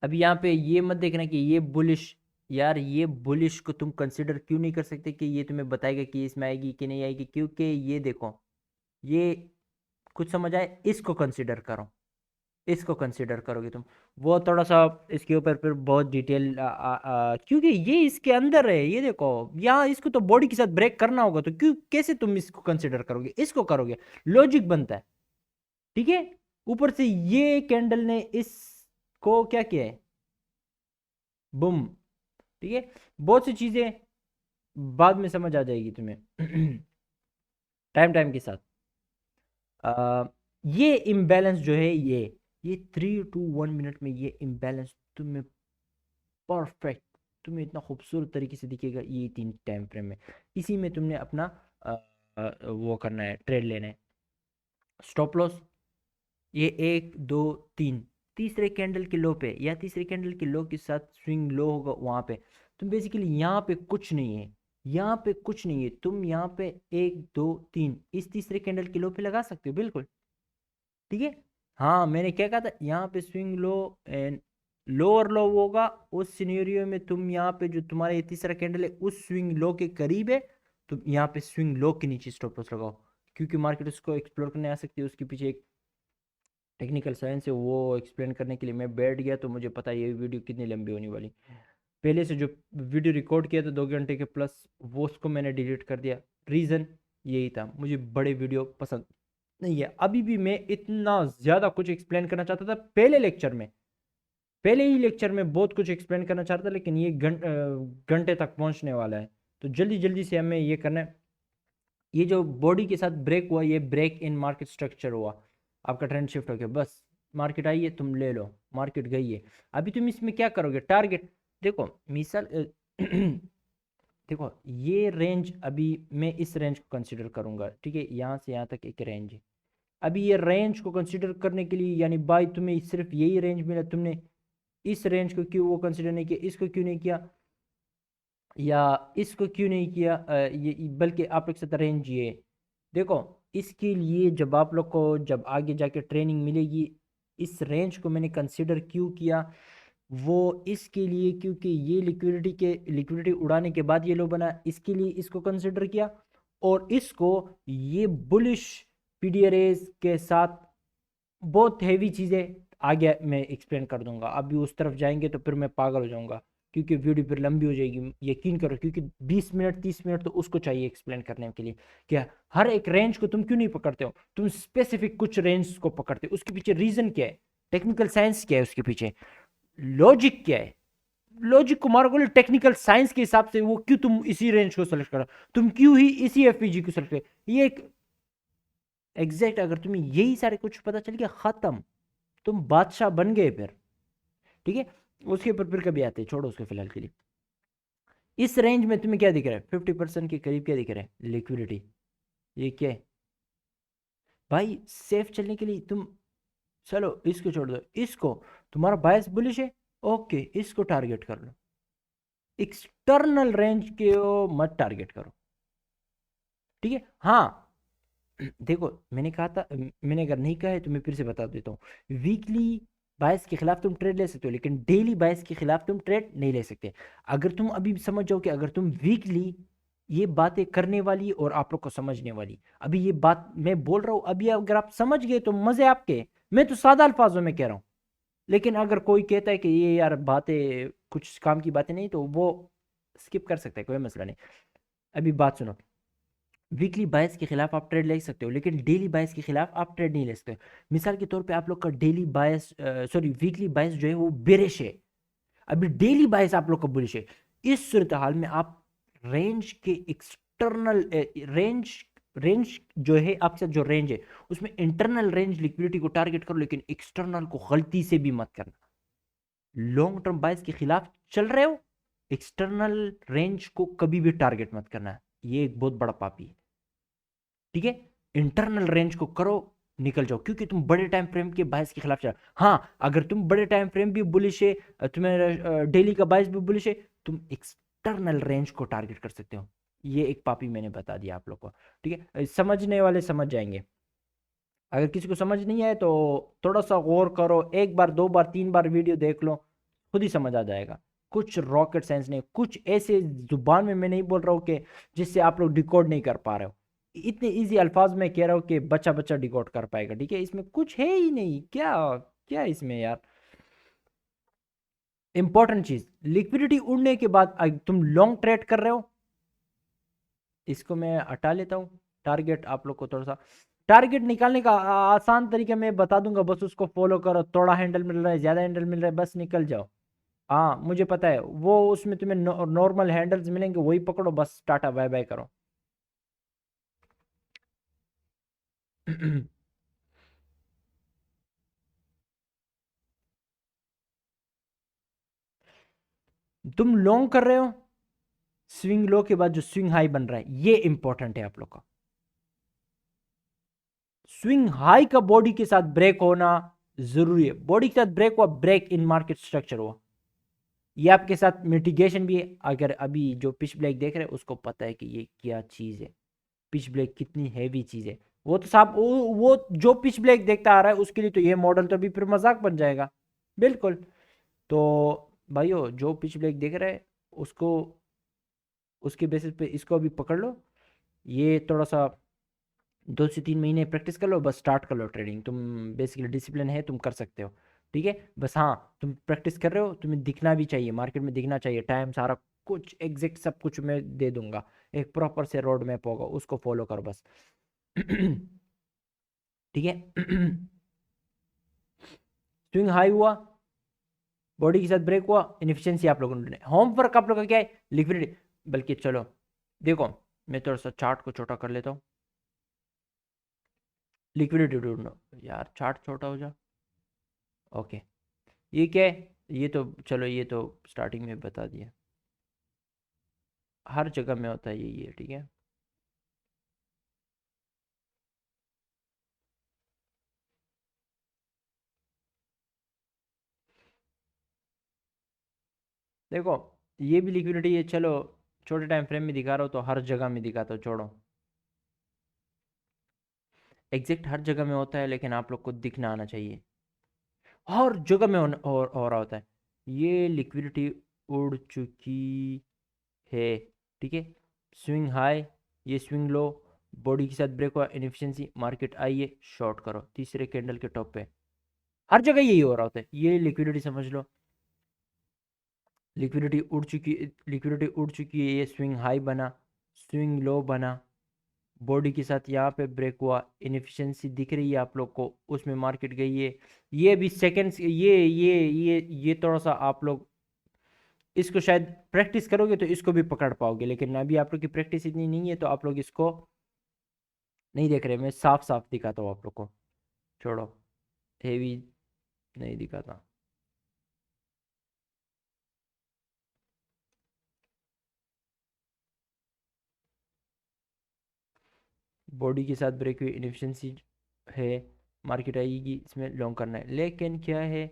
अब यहाँ पे ये मत देखना कि ये बुलिश, यार ये बुलिश को तुम कंसिडर क्यों नहीं कर सकते कि ये तुम्हें बताएगा कि इसमें आएगी कि नहीं आएगी, क्योंकि ये देखो, ये कुछ समझ आए, इसको कंसिडर करो, इसको कंसिडर करोगे तुम, वो थोड़ा सा इसके ऊपर फिर बहुत डिटेल क्योंकि ये इसके अंदर है, ये देखो यहाँ, इसको तो बॉडी के साथ ब्रेक करना होगा, तो क्यों, कैसे तुम इसको कंसिडर करोगे? इसको करोगे, लॉजिक बनता है, ठीक है। ऊपर से ये कैंडल ने इसको क्या किया है? बुम, ठीक है। बहुत सी चीजें बाद में समझ आ जाएगी तुम्हें टाइम टाइम के साथ। ये इम्बैलेंस जो है, ये 3 to 1 मिनट में ये इम्बैलेंस तुम्हें परफेक्ट, तुम्हें इतना खूबसूरत तरीके से दिखेगा, ये 3 टाइम फ्रेम में। इसी में तुमने अपना वो करना है, ट्रेड लेना है। स्टॉप लॉस ये 1 2 3, तीसरे कैंडल के लो पे या तीसरे कैंडल के लो के साथ स्विंग लो होगा, वहां पे तुम बेसिकली, यहाँ पे कुछ नहीं है, यहाँ पे कुछ नहीं है, तुम यहाँ पे 1 2 3 इस तीसरे कैंडल के लो पे लगा सकते हो, बिल्कुल, ठीक है। हाँ, मैंने क्या कहा था, यहाँ पे स्विंग लो एंड लोअर लो होगा, उस सिनेरियो में तुम यहाँ पे जो तुम्हारा ये तीसरा कैंडल है उस स्विंग लो के करीब है, तुम यहाँ पे स्विंग लो के नीचे स्टॉप लॉस लगाओ, क्योंकि मार्केट उसको एक्सप्लोर करने आ सकती है, उसके पीछे एक टेक्निकल साइंस है, वो एक्सप्लेन करने के लिए मैं बैठ गया, तो मुझे पता है ये वीडियो कितनी लंबी होने वाली। पहले से जो वीडियो रिकॉर्ड किया था 2 घंटे के प्लस, वो उसको मैंने डिलीट कर दिया, रीज़न यही था, मुझे बड़े वीडियो पसंद नहीं है। अभी भी मैं इतना ज़्यादा कुछ एक्सप्लेन करना चाहता था पहले लेक्चर में, पहले ही लेक्चर में बहुत कुछ एक्सप्लेन करना चाहता था, लेकिन ये घंटे तक पहुंचने वाला है, तो जल्दी जल्दी से हमें ये करना है। ये जो बॉडी के साथ ब्रेक हुआ, ये ब्रेक इन मार्केट स्ट्रक्चर हुआ, आपका ट्रेंड शिफ्ट हो गया, बस मार्केट आई है, तुम ले लो, मार्केट गई है। अभी तुम इसमें क्या करोगे? टारगेट देखो, मिसाल देखो, ये रेंज, अभी मैं इस रेंज को कंसिडर करूंगा, ठीक है, यहाँ से यहाँ तक एक रेंज है। अभी ये रेंज को कंसिडर करने के लिए, यानी बाय तुम्हें सिर्फ यही रेंज मिला, तुमने इस रेंज को क्यों वो कंसिडर नहीं किया, इसको क्यों नहीं किया, या इसको क्यों नहीं किया, ये बल्कि आप लोग से रेंज ये देखो, इसके लिए जब आप लोग को जब आगे जाके ट्रेनिंग मिलेगी, इस रेंज को मैंने कंसिडर क्यों किया, वो इसके लिए क्योंकि ये लिक्विडिटी उड़ाने के बाद ये लो बना, इसके लिए इसको कंसिडर किया, और इसको ये बुलिश पीडीआरएस के साथ बहुत हैवी चीज़ें आगे मैं एक्सप्लेन कर दूंगा। अभी उस तरफ जाएंगे तो फिर मैं पागल हो जाऊंगा, क्योंकि वीडियो फिर लंबी हो जाएगी, यकीन करो, क्योंकि 20 मिनट 30 मिनट तो उसको चाहिए एक्सप्लेन करने के लिए। क्या हर एक रेंज को तुम क्यों नहीं पकड़ते हो, तुम स्पेसिफिक कुछ रेंज को पकड़ते हो, उसके पीछे रीजन क्या है, टेक्निकल साइंस क्या है, उसके पीछे लॉजिक क्या है, लॉजिक को मारो, बोले टेक्निकल साइंस के हिसाब से वो क्यों तुम इसी रेंज को सेलेक्ट करो, तुम क्यों ही इसी एफपीजी को सेलेक्ट करो, ये एक एग्जैक्ट, अगर तुम्हें यही सारे कुछ पता चल गया, खत्म, तुम बादशाह बन गए फिर, ठीक है। उसके ऊपर फिर कभी आते हैं, छोड़ो उसको फिलहाल के लिए। इस रेंज में तुम्हें क्या दिख रहा है? 50% के करीब क्या दिख रहा है? लिक्विडिटी। ये क्या है भाई? सेफ चलने के लिए तुम, चलो इसको छोड़ दो, इसको, तुम्हारा बायस बुलिश है, ओके, इसको टारगेट कर लो, एक्सटर्नल रेंज के मत टारगेट करो, ठीक है। हाँ, देखो, मैंने कहा था, मैंने अगर नहीं कहा है तो मैं फिर से बता देता हूँ, वीकली बायस के खिलाफ तुम ट्रेड ले सकते हो, लेकिन डेली बायस के खिलाफ तुम ट्रेड नहीं ले सकते। अगर तुम अभी समझ जाओ कि अगर तुम वीकली ये बातें करने वाली और आप लोग को समझने वाली। अभी ये बात मैं बोल रहा हूँ, अभी अगर आप समझ गए तो मजे आपके। मैं तो सादा अल्फाजों में कह रहा हूँ, लेकिन अगर कोई कहता है कि ये यार बातें कुछ काम की बातें नहीं, तो वो स्किप कर सकता है, कोई मसला नहीं। अभी बात सुनो। वीकली बायस के खिलाफ आप ट्रेड ले सकते हो, लेकिन डेली बायस के खिलाफ आप ट्रेड नहीं ले सकते। मिसाल के तौर पे आप लोग का डेली बायस, सॉरी वीकली बायस जो है वो बेरिश है, अभी डेली बायस आप लोग का बुलिश है। इस सूरत हाल में आप रेंज के एक्सटर्नल रेंज रेंज जो है आपके साथ जो रेंज है उसमें इंटरनल रेंज लिक्विडिटी को टारगेट करो, लेकिन एक्सटर्नल को गलती से भी मत करना। लॉन्ग टर्म बायस के खिलाफ चल रहे हो, एक्सटर्नल रेंज को कभी भी टारगेट मत करना, ये एक बहुत बड़ा पापी है। ठीक है, इंटरनल रेंज को करो, निकल जाओ, क्योंकि तुम बड़े टाइम फ्रेम के बायस के खिलाफ चल। हाँ, अगर तुम बड़े टाइम फ्रेम भी बुलिश है, तुम्हें डेली का बायस भी बुलिश है, तुम एक्सटर्नल रेंज को टारगेट कर सकते हो। ये एक पापी मैंने बता दिया आप लोग को। ठीक है, समझने वाले समझ जाएंगे। अगर किसी को समझ नहीं आए तो थोड़ा सा गौर करो, एक बार दो बार तीन बार वीडियो देख लो, खुद ही समझ आ जाएगा। कुछ रॉकेट साइंस नहीं, कुछ ऐसे जुबान में मैं नहीं बोल रहा हूँ कि जिससे आप लोग डिकोड नहीं कर पा रहे हो। इतने इजी अल्फाज में कह रहा हूँ कि बच्चा बच्चा डिकोड कर पाएगा। ठीक है, इसमें कुछ है ही नहीं, क्या क्या इसमें यार। इंपॉर्टेंट चीज, लिक्विडिटी उड़ने के बाद तुम लॉन्ग ट्रेड कर रहे हो, इसको मैं हटा लेता हूँ। टारगेट आप लोग को थोड़ा सा टारगेट निकालने का आसान तरीका मैं बता दूंगा, बस उसको फॉलो करो। थोड़ा हैंडल मिल रहा है, ज्यादा हैंडल मिल रहा है, बस निकल जाओ। हाँ मुझे पता है, वो उसमें तुम्हें नॉर्मल हैंडल्स मिलेंगे, वही पकड़ो, बस टाटा बाय बाय करो। तुम लॉन्ग कर रहे हो, स्विंग लो के बाद जो स्विंग हाई बन रहा है ये इंपॉर्टेंट है आप लोग का। स्विंग हाई का बॉडी के साथ ब्रेक होना जरूरी है। बॉडी के साथ ब्रेक हुआ, ब्रेक इन मार्केट स्ट्रक्चर हुआ, ये आपके साथ मिटिगेशन भी है। अगर अभी जो पिच ब्लैक देख रहे हैं उसको पता है कि ये क्या चीज है, पिच ब्लैक कितनी हैवी चीज है। वो तो साहब वो जो पिच ब्लैक देखता आ रहा है उसके लिए तो ये मॉडल तो अभी फिर मजाक बन जाएगा। बिल्कुल। तो भाइयों, जो पिच ब्लैक देख रहे हैं उसको, उसके बेसिस पे इसको अभी पकड़ लो। ये थोड़ा सा 2 से 3 महीने प्रैक्टिस कर लो, बस स्टार्ट कर लो ट्रेडिंग। तुम बेसिकली डिसिप्लिन है, तुम कर सकते हो। ठीक है, बस हाँ, तुम प्रैक्टिस कर रहे हो, तुम्हें दिखना भी चाहिए, मार्केट में दिखना चाहिए, टाइम सारा कुछ एग्जैक्ट सब कुछ मैं दे दूंगा। एक प्रॉपर से रोड मैप होगा, उसको फॉलो करो बस। ठीक है। स्विंग हाई हुआ, बॉडी के साथ ब्रेक हुआ, इनएफिशिएंसी आप लोगों ने, होमवर्क आप लोगों का क्या है, लिक्विडिटी। बल्कि चलो देखो, मैं थोड़ा सा चार्ट को छोटा कर लेता हूँ। लिक्विडिटी ढूंढो, यार चार्ट छोटा हो जा। ओके, ये क्या है, ये तो चलो ये तो स्टार्टिंग में बता दिया, हर जगह में होता है ये ठीक है। देखो, ये भी लिक्विडिटी है, चलो छोटे टाइम फ्रेम में दिखा रहा हो तो हर जगह में दिखाता हूँ, छोड़ो। एग्जैक्ट हर जगह में होता है, लेकिन आप लोग को दिखना आना चाहिए। हर जगह में हो रहा होता है। ये लिक्विडिटी उड़ चुकी है। ठीक है, स्विंग हाई, ये स्विंग लो, बॉडी के साथ ब्रेक हुआ, इनएफिशिएंसी, मार्केट आई है, शॉर्ट करो तीसरे कैंडल के टॉप पे। हर जगह यही हो रहा होता है, ये लिक्विडिटी समझ लो। लिक्विडिटी उड़ चुकी है, ये स्विंग हाई बना, स्विंग लो बना, बॉडी के साथ यहाँ पे ब्रेक हुआ, इनएफिशिएंसी दिख रही है आप लोग को, उसमें मार्केट गई है। ये भी सेकंड्स, ये थोड़ा सा आप लोग इसको शायद प्रैक्टिस करोगे तो इसको भी पकड़ पाओगे, लेकिन अभी आप लोग की प्रैक्टिस इतनी नहीं है तो आप लोग इसको नहीं देख रहे। मैं साफ साफ दिखाता हूँ आप लोग को, छोड़ो, हेवी नहीं दिखाता। बॉडी के साथ ब्रेक हुई, इनएफिशिएंसी है, मार्केट आएगी, इसमें लॉन्ग करना है, लेकिन क्या है,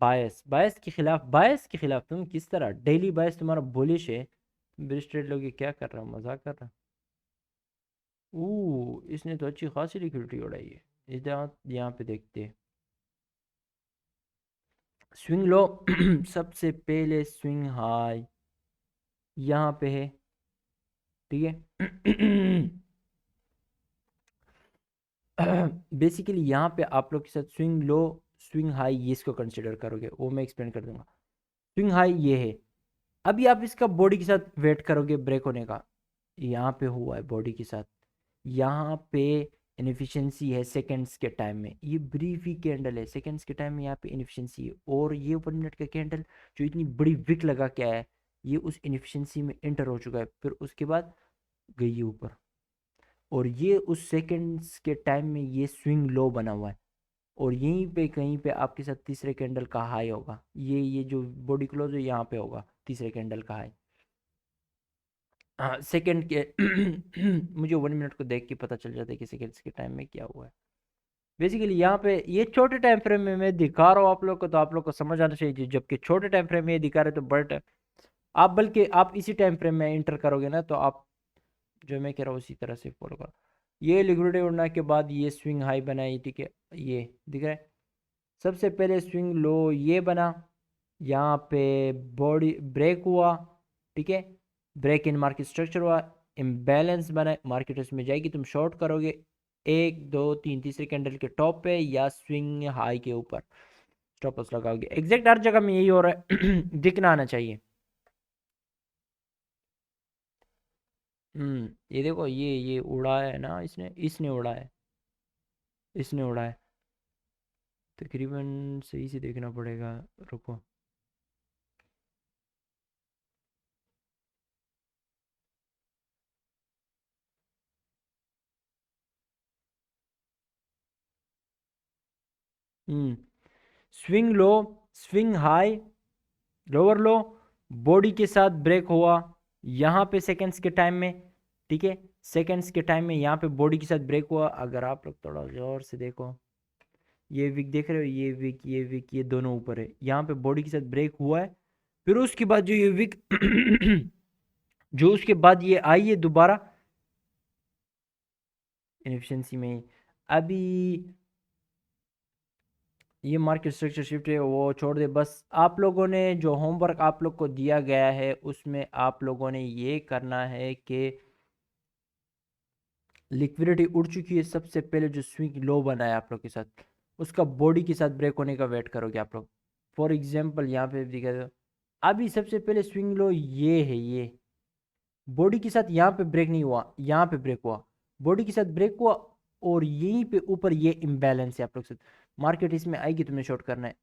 बायस बायस के खिलाफ, बायस के खिलाफ तुम किस तरह, डेली बायस तुम्हारा बुलिश है, तुम ब्रिज ट्रेड लोगे, क्या कर रहा हूँ, मजाक कर रहा। इसने तो अच्छी खासी लिक्विडिटी उड़ाई है। इधर यहाँ पे देखते हैं, स्विंग लो। सबसे पहले स्विंग हाई यहाँ पे है, ठीक है। बेसिकली यहाँ पे आप लोग के साथ स्विंग लो स्विंग हाई ये इसको कंसिडर करोगे, वो मैं एक्सप्लेन कर दूंगा। स्विंग हाई ये है, अभी आप इसका बॉडी के साथ वेट करोगे ब्रेक होने का, यहाँ पे हुआ है बॉडी के साथ, यहाँ पे इनएफिशिएंसी है सेकंड्स के टाइम में, ये ब्रीफ ही कैंडल है, सेकंड्स के टाइम में यहाँ पे इनएफिशिएंसी है, और ये 1 मिनट का कैंडल जो इतनी बड़ी विक लगा के आया है, ये उस इनएफिशिएंसी में एंटर हो चुका है, फिर उसके बाद गई है ऊपर, और ये उस सेकंड्स के टाइम में ये स्विंग लो बना हुआ है, और यहीं पे कहीं पे आपके साथ तीसरे कैंडल का हाई होगा, ये जो बॉडी क्लोज है यहाँ पे होगा तीसरे कैंडल का हाई। हाँ सेकंड के मुझे 1 मिनट को देख के पता चल जाता है कि सेकंड्स के टाइम में क्या हुआ है। बेसिकली यहाँ पे ये छोटे टाइम फ्रेम में मैं दिखा रहा हूँ आप लोग को, तो आप लोग को समझ आना चाहिए, जबकि छोटे टाइम फ्रेम में ये दिखा रहे तो बड़े टाइम, आप बल्कि आप इसी टाइम फ्रेम में इंटर करोगे ना, तो आप जो मैं कह रहा हूँ उसी तरह से फॉलो करो। ये लिक्विडिटी उड़ने के बाद ये स्विंग हाई बनाई, ठीक है, ये दिख रहा है, सबसे पहले स्विंग लो ये बना, यहाँ पे बॉडी ब्रेक हुआ, ठीक है, ब्रेक इन मार्केट स्ट्रक्चर हुआ, इम्बैलेंस बना, मार्केट उसमें जाएगी, तुम शॉर्ट करोगे 1 2 3 तीसरे कैंडल के टॉप पे या स्विंग हाई के ऊपर स्टॉप लॉस लगाओगे, एग्जैक्ट हर जगह में यही हो रहा है। दिखना आना चाहिए। ये देखो ये उड़ा है ना, इसने इसने उड़ा है, इसने उड़ा है, तकरीबन सही से देखना पड़ेगा, रुको। Swing low swing high lower लो, बॉडी के साथ ब्रेक हुआ यहाँ पे सेकंड्स के टाइम में, ठीक है, सेकंड्स के टाइम में यहाँ पे बॉडी के साथ ब्रेक हुआ, अगर आप लोग थोड़ा जोर से देखो, ये विक देख रहे हो, ये विक ये विक ये दोनों ऊपर है, यहाँ पे बॉडी के साथ ब्रेक हुआ है, फिर उसके बाद जो ये विक जो उसके बाद ये आई है दोबारा इनएफिशिएंसी में, अभी ये मार्केट स्ट्रक्चर शिफ्ट है वो छोड़ दे, बस आप लोगों ने जो होमवर्क आप लोग को दिया गया है उसमें आप लोगों ने ये करना है कि लिक्विडिटी उड़ चुकी है, सबसे पहले जो स्विंग लो बना है आप लोग के साथ, उसका बॉडी के साथ ब्रेक होने का वेट करोगे आप लोग। फॉर एग्जांपल यहाँ पे दिखा दो, अभी सबसे पहले स्विंग लो ये है, ये बॉडी के साथ यहाँ पे ब्रेक नहीं हुआ, यहाँ पे ब्रेक हुआ, बॉडी के साथ ब्रेक हुआ, और यहीं पे ऊपर ये इम्बैलेंस है आप लोग के साथ, मार्केट इसमें आएगी, तुम्हें शॉर्ट करना है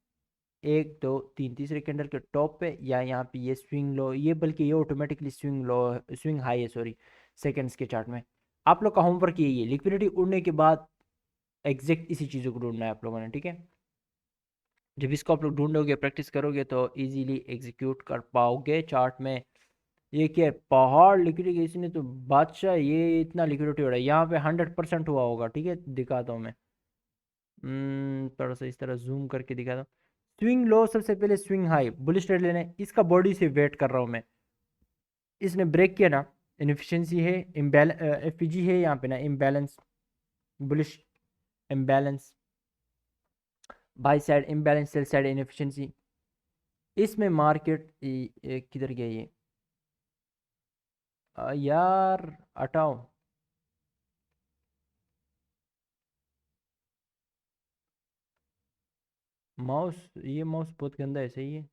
1 2 3 तीसरे कैंडल के टॉप पे या यहाँ पे ये स्विंग लो, ये बल्कि ये automatically swing low swing high है, सॉरी, सेकंड्स के चार्ट में। आप लोग का होमवर्क यही है, लिक्विडिटी उड़ने के बाद एग्जैक्ट इसी चीज़ों को ढूंढना है आप लोगों ने, ठीक है। जब इसको आप लोग ढूंढोगे प्रैक्टिस करोगे तो इजीली एग्जीक्यूट कर पाओगे चार्ट में। ये क्या है, पहाड़ लिक्विडिटी, इसने तो बादशाह, ये इतना लिक्विडिटी हो रहा है, यहाँ पे 100% हुआ होगा, ठीक है, दिखाता हूँ मैं। थोड़ा सा इस तरह जूम करके दिखाता हूँ। स्विंग लो सबसे पहले स्विंग हाई बुलिश ट्रेड लेने, इसका बॉडी से वेट कर रहा हूँ मैं, इसने ब्रेक किया ना, इनएफिशिएंसी है, एफपीजी है यहाँ पे ना, imbalance, bullish imbalance, by side imbalance, sell side inefficiency, इसमें मार्केट किधर गया ये, यार हटाओ, माउस, ये माउस बहुत गंदा है, सही है।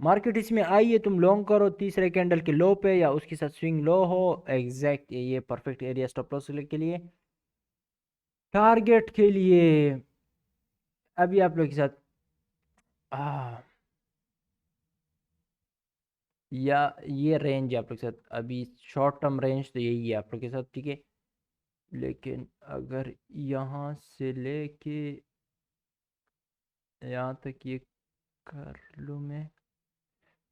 मार्केट इसमें आई है, तुम लॉन्ग करो तीसरे कैंडल के लो पे या उसके साथ स्विंग लो हो, एग्जैक्ट ये परफेक्ट एरिया स्टॉप लॉस के लिए, टारगेट के लिए। अभी आप लोग के साथ आ, या ये रेंज है आप लोग के साथ, अभी शॉर्ट टर्म रेंज तो यही है आप लोग के साथ, ठीक है, लेकिन अगर यहाँ से लेके यहाँ तक ये कर लूँ मैं,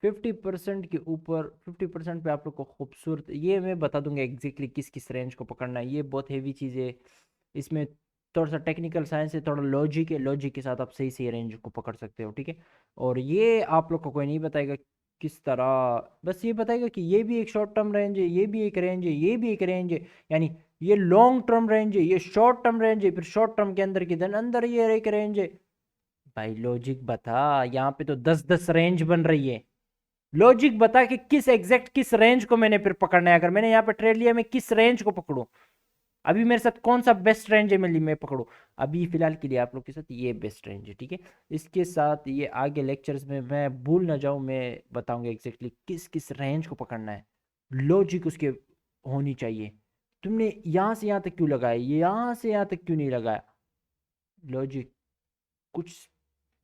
50% के ऊपर, 50% पे आप लोग को खूबसूरत, ये मैं बता दूंगा एग्जैक्टली किस किस रेंज को पकड़ना है, ये बहुत हेवी चीज़ है, इसमें थोड़ा सा टेक्निकल साइंस है, थोड़ा लॉजिक है, लॉजिक के साथ आप सही सही रेंज को पकड़ सकते हो, ठीक है। और ये आप लोग को कोई नहीं बताएगा किस तरह, बस ये बताएगा कि ये भी एक शॉर्ट टर्म रेंज है, ये भी एक रेंज है, ये भी एक रेंज है, यानी ये लॉन्ग टर्म रेंज है, ये शॉर्ट टर्म रेंज है, फिर शॉर्ट टर्म के अंदर के दिन अंदर ये एक रेंज है। भाई लॉजिक बता, यहाँ पे तो 10 10 रेंज बन रही है, लॉजिक बता कि किस एग्जैक्ट किस रेंज को मैंने फिर पकड़ना है। अगर मैंने यहाँ पे ट्रेड लिया, मैं किस रेंज को पकड़ूं, अभी मेरे साथ कौन सा बेस्ट रेंज है मैं पकड़ूं। अभी फिलहाल के लिए आप लोग के साथ ये बेस्ट रेंज है, ठीक है। इसके साथ ये आगे लेक्चर्स में मैं भूल ना जाऊं, मैं बताऊंगा एग्जैक्टली किस किस रेंज को पकड़ना है। लॉजिक उसके होनी चाहिए। तुमने यहाँ से यहाँ तक क्यों लगाया, ये यहाँ से यहाँ तक क्यों नहीं लगाया, लॉजिक कुछ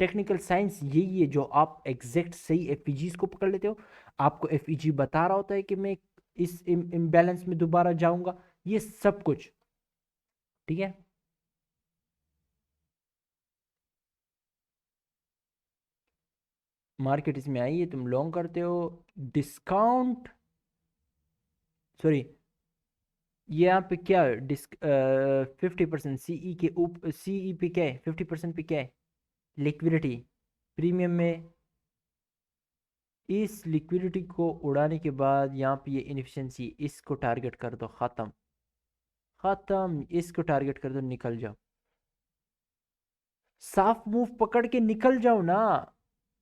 टेक्निकल साइंस यही है जो आप एग्जैक्ट सही एफईजीज को पकड़ लेते हो। आपको एफईजी बता रहा होता है कि मैं इस इम्बैलेंस में दोबारा जाऊंगा, ये सब कुछ, ठीक है। मार्केट इसमें आई है, तुम लॉन्ग करते हो, डिस्काउंट, सॉरी, ये यहाँ पे क्या है, 50% सीई के सीई पे क्या है, 50% पे क्या है, लिक्विडिटी प्रीमियम में। इस लिक्विडिटी को उड़ाने के बाद यहाँ पे ये इनफिशिएंसी, इसको टारगेट कर दो, ख़त्म, ख़त्म, इसको टारगेट कर दो, निकल जाओ, साफ मूव पकड़ के निकल जाओ ना।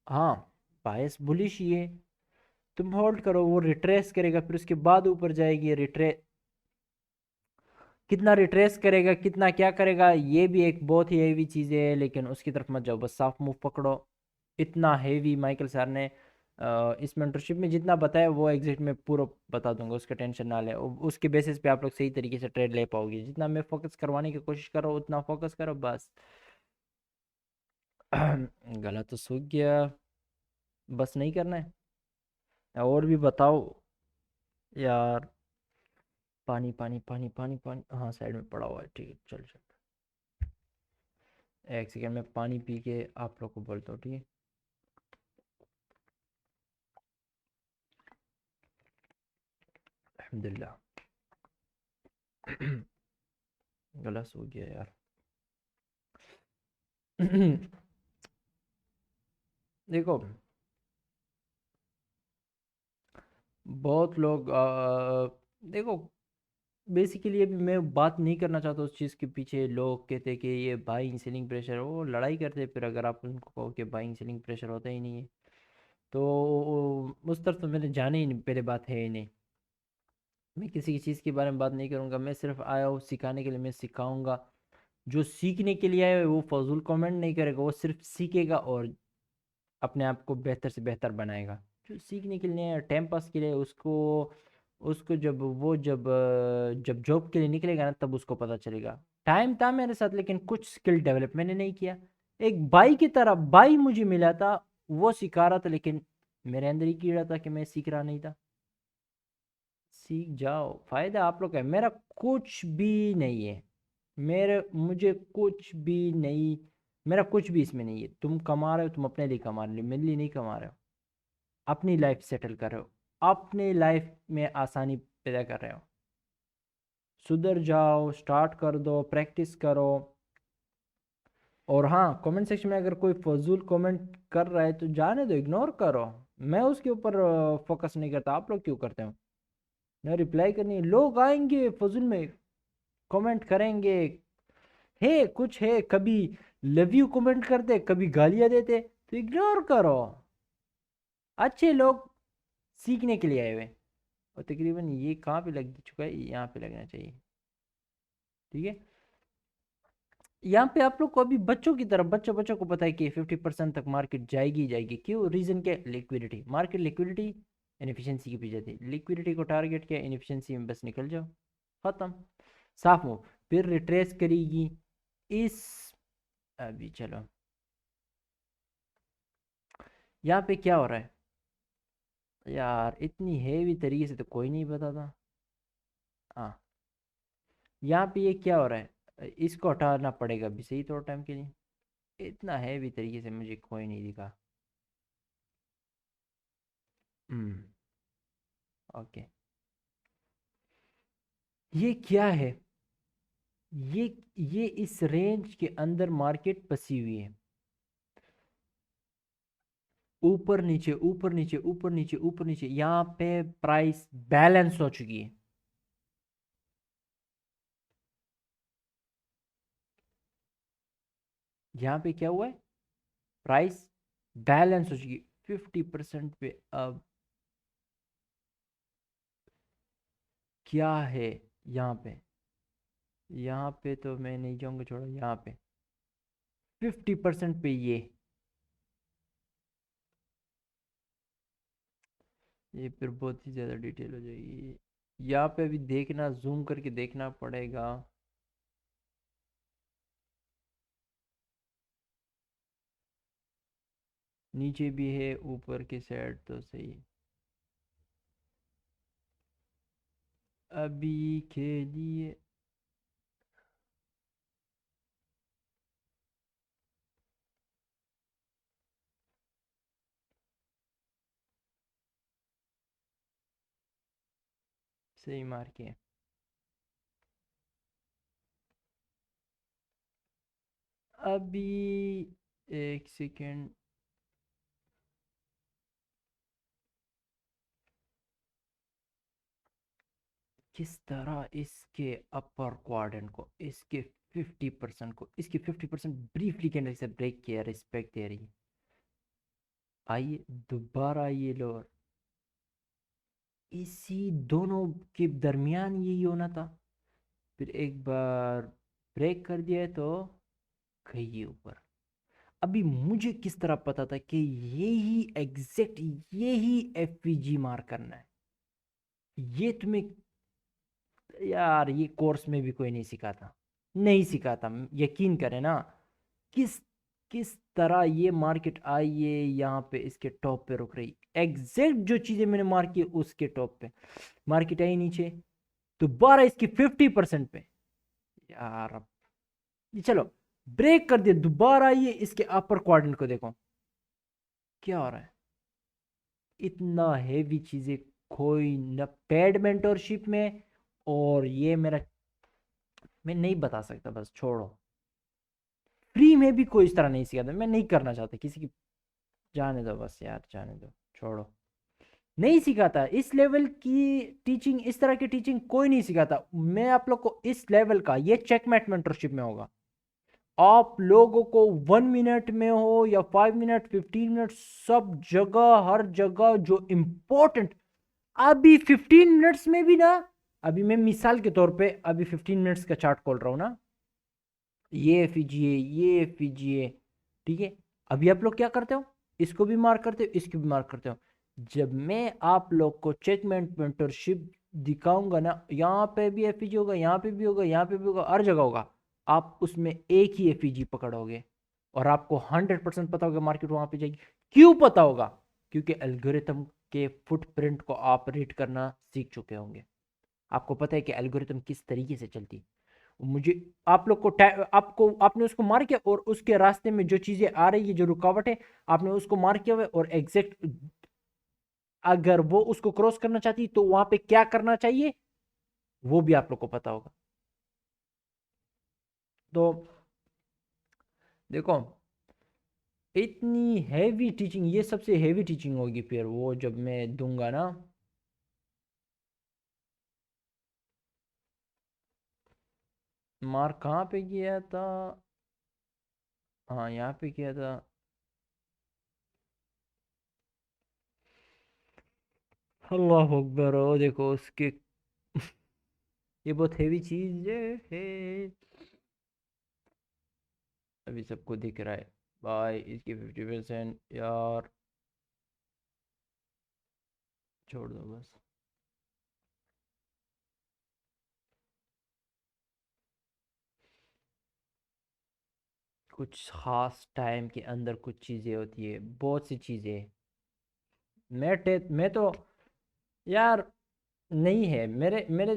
हाँ, बायस बुलिश ये, तुम होल्ड करो, वो रिट्रेस करेगा, फिर उसके बाद ऊपर जाएगी, कितना रिट्रेस करेगा, कितना क्या करेगा, ये भी एक बहुत ही हेवी चीज़ है, लेकिन उसकी तरफ मत जाओ, बस साफ मूव पकड़ो। इतना हेवी माइकल सर ने इस मेंटरशिप में जितना बताया वो एग्जैक्ट में पूरा बता दूंगा, उसका टेंशन ना ले। उसके बेसिस पे आप लोग सही तरीके से ट्रेड ले पाओगे, जितना मैं फोकस करवाने की कोशिश करो उतना फोकस करो बस। गला तो सूख गया, बस नहीं करना है, और भी बताओ यार। पानी पानी पानी पानी पानी, हाँ साइड में पड़ा हुआ है, ठीक है, चल चल, एक सेकेंड में पानी पी के आप लोग को बोलता हूँ, ठीक है। अल्हम्दुलिल्लाह। गला सूख गया यार। देखो, बहुत लोग देखो, बेसिकली अभी मैं बात नहीं करना चाहता उस चीज़ के पीछे। लोग कहते हैं कि ये बाइंग सेलिंग प्रेशर, वो लड़ाई करते हैं, फिर अगर आप उनको कहो कि बाइंग सेलिंग प्रेशर होता ही नहीं है, तो उस तरफ तो मैंने जाने ही नहीं, पहले बात है ही नहीं। मैं किसी की चीज़ के बारे में बात नहीं करूँगा, मैं सिर्फ आया हूँ सिखाने के लिए, मैं सिखाऊंगा। जो सीखने के लिए आया है वो फजूल कमेंट नहीं करेगा, वो सिर्फ सीखेगा और अपने आप को बेहतर से बेहतर बनाएगा। जो सीखने के लिए टाइम पास के लिए, उसको उसको जब जॉब के लिए निकलेगा ना, तब उसको पता चलेगा। टाइम था मेरे साथ, लेकिन कुछ स्किल डेवलप मैंने नहीं किया। एक भाई की तरह भाई मुझे मिला था, वो सिखा रहा था, लेकिन मेरे अंदर ही कीड़ा था कि मैं सीख रहा नहीं था। सीख जाओ, फायदा आप लोग का है, मेरा कुछ भी नहीं है। मुझे कुछ भी नहीं, मेरा कुछ भी इसमें नहीं है। तुम कमा रहे हो, तुम अपने लिए कमा रहे हो, मेरे लिए नहीं कमा रहे हो। अपनी लाइफ सेटल कर रहे हो, अपने लाइफ में आसानी पैदा कर रहे हो। सुधर जाओ, स्टार्ट कर दो, प्रैक्टिस करो। और हाँ, कमेंट सेक्शन में अगर कोई फजूल कमेंट कर रहा है तो जाने दो, इग्नोर करो। मैं उसके ऊपर फोकस नहीं करता, आप लोग क्यों करते हो। मैं रिप्लाई करनी है, लोग आएंगे फजूल में कमेंट करेंगे, है कुछ है, कभी लव यू कमेंट करते, कभी गालियां देते, तो इग्नोर करो। अच्छे लोग सीखने के लिए आए हुए हैं। और तकरीबन ये कहाँ पे लग चुका है, यहाँ पे लगना चाहिए, ठीक है। यहाँ पे आप लोग को अभी बच्चों की तरफ, बच्चों को पता है कि 50% तक मार्केट जाएगी ही जाएगी। क्यों, रीजन क्या, लिक्विडिटी, मार्केट लिक्विडिटी इनएफिशिएंसी के पीछे थी, लिक्विडिटी को टारगेट किया, इनएफिशिएंसी में बस निकल जाओ, खत्म, साफ मूव। फिर रिट्रेस करेगी इस, अभी चलो, यहाँ पे क्या हो रहा है यार, इतनी हेवी तरीके से तो कोई नहीं बताता। हाँ, यहाँ पे ये क्या हो रहा है, इसको हटाना पड़ेगा अभी सही थोड़ा टाइम के लिए। इतना हैवी तरीके से मुझे कोई नहीं दिखा। हम्म, ओके, ये क्या है, ये ये इस रेंज के अंदर मार्केट फंसी हुई है, ऊपर नीचे ऊपर नीचे ऊपर नीचे ऊपर नीचे, यहाँ पे प्राइस बैलेंस हो चुकी है। यहाँ पे क्या हुआ है, प्राइस बैलेंस हो चुकी है 50% पे अब। क्या है यहाँ पे तो मैं नहीं जाऊँगा, छोड़ो। यहाँ पे 50% पे ये फिर बहुत ही ज़्यादा डिटेल हो जाएगी। यहाँ पे अभी देखना, जूम करके देखना पड़ेगा। नीचे भी है, ऊपर के साइड तो सही। अभी के लिए सही मार्क है। अभी एक सेकेंड। किस तरह इसके अपर क्वाड्रेंट को, इसके 50% को, इसके 50% ब्रीफली कैंडल से ब्रेक किया, रिस्पेक्ट दे रही। आइए दोबारा ये लोअर, इसी दोनों के दरमियान यही होना था। फिर एक बार ब्रेक कर दिया है तो गई ऊपर। अभी मुझे किस तरह पता था कि यही एग्जैक्ट यही एफवीजी मार्क करना है? ये तुम्हें यार ये कोर्स में भी कोई नहीं सिखाता, नहीं सिखाता, यकीन करें ना। किस किस तरह ये मार्केट आई है यहाँ पे, इसके टॉप पे रुक रही, एग्जैक्ट जो चीजें मैंने मार्क की उसके टॉप पे मार्केट आई नीचे, दोबारा इसकी 50% पे। यार अब ये चलो ब्रेक कर दिया, दोबारा ये इसके अपर क्वाड्रेंट को देखो क्या हो रहा है। इतना हेवी चीजें कोई न पेड मेंटोरशिप में, और ये मेरा, मैं नहीं बता सकता, बस छोड़ो। फ्री में भी कोई इस तरह नहीं सिखाता, मैं नहीं करना चाहता किसी की। जाने दो बस यार, जाने दो, छोड़ो। नहीं सिखाता इस लेवल की टीचिंग, इस तरह की टीचिंग कोई नहीं सिखाता। मैं आप लोग को इस लेवल का, ये चेकमेट मेंटरशिप में होगा। आप लोगों को 1 मिनट में हो या 5 मिनट, 15 मिनट, सब जगह हर जगह जो इंपॉर्टेंट, अभी 15 मिनट्स में भी ना, अभी मैं मिसाल के तौर पे अभी 15 मिनट्स का चार्ट खोल रहा हूं ना, ये कीजिए, ये कीजिए, ठीक है। अभी आप लोग क्या करते हो, इसको भी मार्क करते हो, इसको भी मार्क करते हो। जब मैं आप लोग को चेक मेंटरशिप दिखाऊंगा ना, यहाँ पे भी एफईजी होगा, यहाँ पे भी होगा, यहाँ पे भी होगा, हर जगह होगा, आप उसमें एक ही एफईजी पकड़ोगे और आपको 100% पता होगा मार्केट वहां पे जाएगी। क्यों पता होगा? क्योंकि एल्गोरिथम के फुटप्रिंट को आप रीड करना सीख चुके होंगे। आपको पता है कि एल्गोरिथम किस तरीके से चलती। मुझे आप लोग को आपको आपने उसको मार किया, और उसके रास्ते में जो चीजें आ रही है, जो रुकावट है, आपने उसको मार किया हुआ है, और एग्जैक्ट अगर वो उसको क्रॉस करना चाहती तो वहां पे क्या करना चाहिए वो भी आप लोग को पता होगा। तो देखो, इतनी हैवी टीचिंग, ये सबसे हैवी टीचिंग होगी फिर वो जब मैं दूंगा ना। मार कहाँ पे किया था? हाँ यहाँ पे किया था। अल्लाह अकबर, ओ देखो उसके ये बहुत हैवी चीज है। अभी सबको दिख रहा है भाई, इसकी 50% यार, छोड़ दो बस। कुछ खास टाइम के अंदर कुछ चीज़ें होती है, बहुत सी चीज़ें। मैं तो यार, नहीं है मेरे मेरे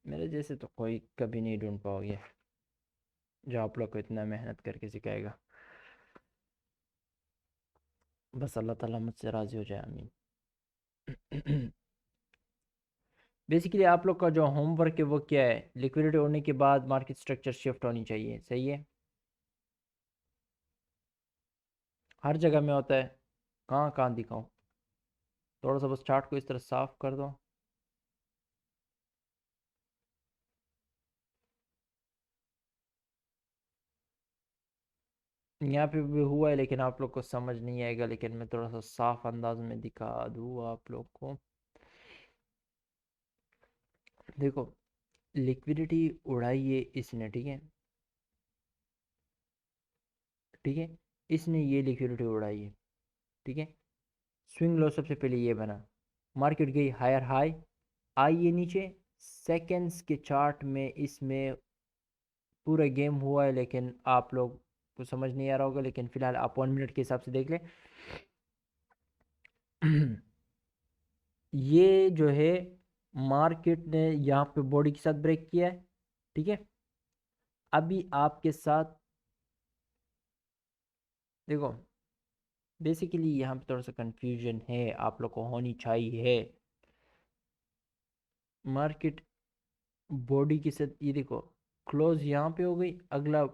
मेरे जैसे तो कोई कभी नहीं ढूंढ पाओगे जो आप लोग को इतना मेहनत करके सिखाएगा। बस अल्लाह ताला मुझसे राज़ी हो जाए, आमीन। बेसिकली आप लोग का जो होमवर्क है वो क्या है, लिक्विडिटी होने के बाद मार्केट स्ट्रक्चर शिफ्ट होनी चाहिए, सही है। हर जगह में होता है, कहाँ कहाँ दिखाऊं? थोड़ा सा बस चार्ट को इस तरह साफ कर दो। यहाँ पे भी हुआ है लेकिन आप लोग को समझ नहीं आएगा, लेकिन मैं थोड़ा सा साफ अंदाज में दिखा दूँ आप लोग को। देखो, लिक्विडिटी उड़ाई है इसने, ठीक है, ठीक है, इसने ये लिक्विडिटी उड़ाई है, ठीक है। स्विंग लो सबसे पहले ये बना, मार्केट गई हायर हाई, आई ये नीचे, सेकेंड्स के चार्ट में इसमें पूरा गेम हुआ है, लेकिन आप लोग को समझ नहीं आ रहा होगा, लेकिन फिलहाल आप 1 मिनट के हिसाब से देख लें। ये जो है मार्केट ने यहाँ पे बॉडी के साथ ब्रेक किया है, ठीक है। अभी आपके साथ देखो, बेसिकली यहाँ पे थोड़ा सा कंफ्यूजन है, आप लोग को होनी चाहिए। मार्केट बॉडी के साथ, ये देखो, क्लोज यहाँ पे हो गई, अगला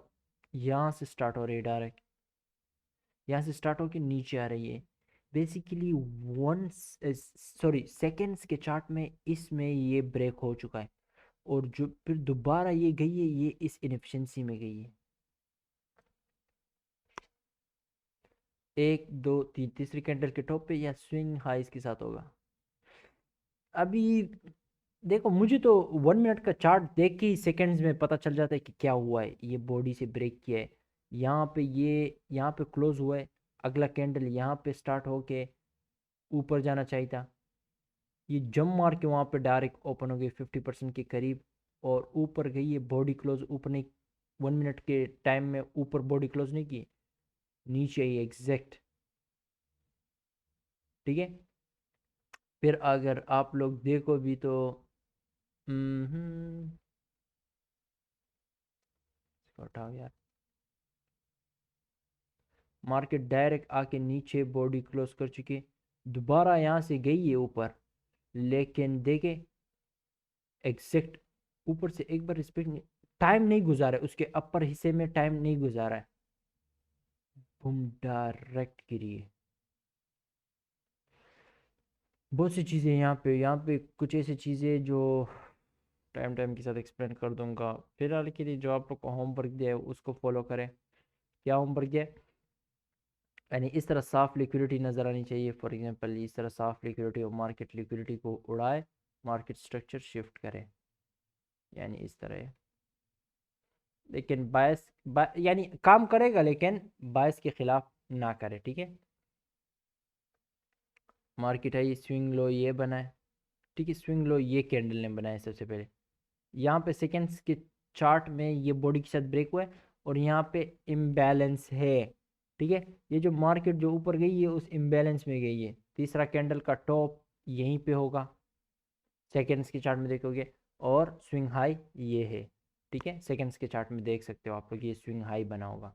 यहाँ से स्टार्ट हो रही है डायरेक्ट, यहाँ से स्टार्ट होकर नीचे आ रही है। बेसिकली वन सॉरी सेकेंड्स के चार्ट में इसमें ये ब्रेक हो चुका है, और जो फिर दोबारा ये गई है, ये इस इनएफिशिएंसी में गई है, 1 2 3, तीसरी कैंडल के टॉप पे या स्विंग हाइस के साथ होगा। अभी देखो, मुझे तो 1 मिनट का चार्ट देख के ही सेकेंड्स में पता चल जाता है कि क्या हुआ है। ये बॉडी से ब्रेक किया है, यहाँ पे ये यहाँ पे क्लोज हुआ है, अगला कैंडल यहाँ पे स्टार्ट होके ऊपर जाना चाहिए था, ये जम मार के वहाँ पे डायरेक्ट ओपन हो गई 50% के करीब, और ऊपर गई है, बॉडी क्लोज ऊपर नहीं, 1 मिनट के टाइम में ऊपर बॉडी क्लोज नहीं की, नीचे ही एग्जैक्ट, ठीक है। फिर अगर आप लोग देखो भी तो हम्म, इसको हटाओ यार, मार्केट डायरेक्ट आके नीचे बॉडी क्लोज कर चुकी है, दोबारा यहाँ से गई है ऊपर, लेकिन देखे एग्जैक्ट ऊपर से एक बार रिस्पेक्ट, टाइम नहीं गुजारा है उसके अपर हिस्से में, टाइम नहीं गुजारा है, बुम डायरेक्ट गिरी है। बहुत सी चीज़ें यहाँ पे कुछ ऐसी चीज़ें जो टाइम टाइम के साथ एक्सप्लेन कर दूंगा। फिलहाल के लिए जो आप लोग को होमवर्क दिया है उसको फॉलो करें। क्या होमवर्क दिया है? यानी इस तरह साफ लिक्विडिटी नज़र आनी चाहिए, फॉर एग्जांपल इस तरह साफ लिक्विडिटी और मार्केट लिक्विडिटी को उड़ाए, मार्केट स्ट्रक्चर शिफ्ट करे, यानी इस तरह है। लेकिन यानी काम करेगा, लेकिन बायस के खिलाफ ना करे, ठीक है। मार्केट है, स्विंग लो ये बनाए, ठीक है, स्विंग लो ये कैंडल ने बनाया सबसे पहले, यहाँ पे सेकेंड्स के चार्ट में ये बॉडी के साथ ब्रेक हुआ है, और यहाँ पे इम्बैलेंस है, ठीक है। ये जो मार्केट जो ऊपर गई है उस इम्बैलेंस में गई है, तीसरा कैंडल का टॉप यहीं पे होगा, सेकेंड्स के चार्ट में देखोगे, और स्विंग हाई ये है, ठीक है, सेकेंड्स के चार्ट में देख सकते हो आप लोग, ये स्विंग हाई बना होगा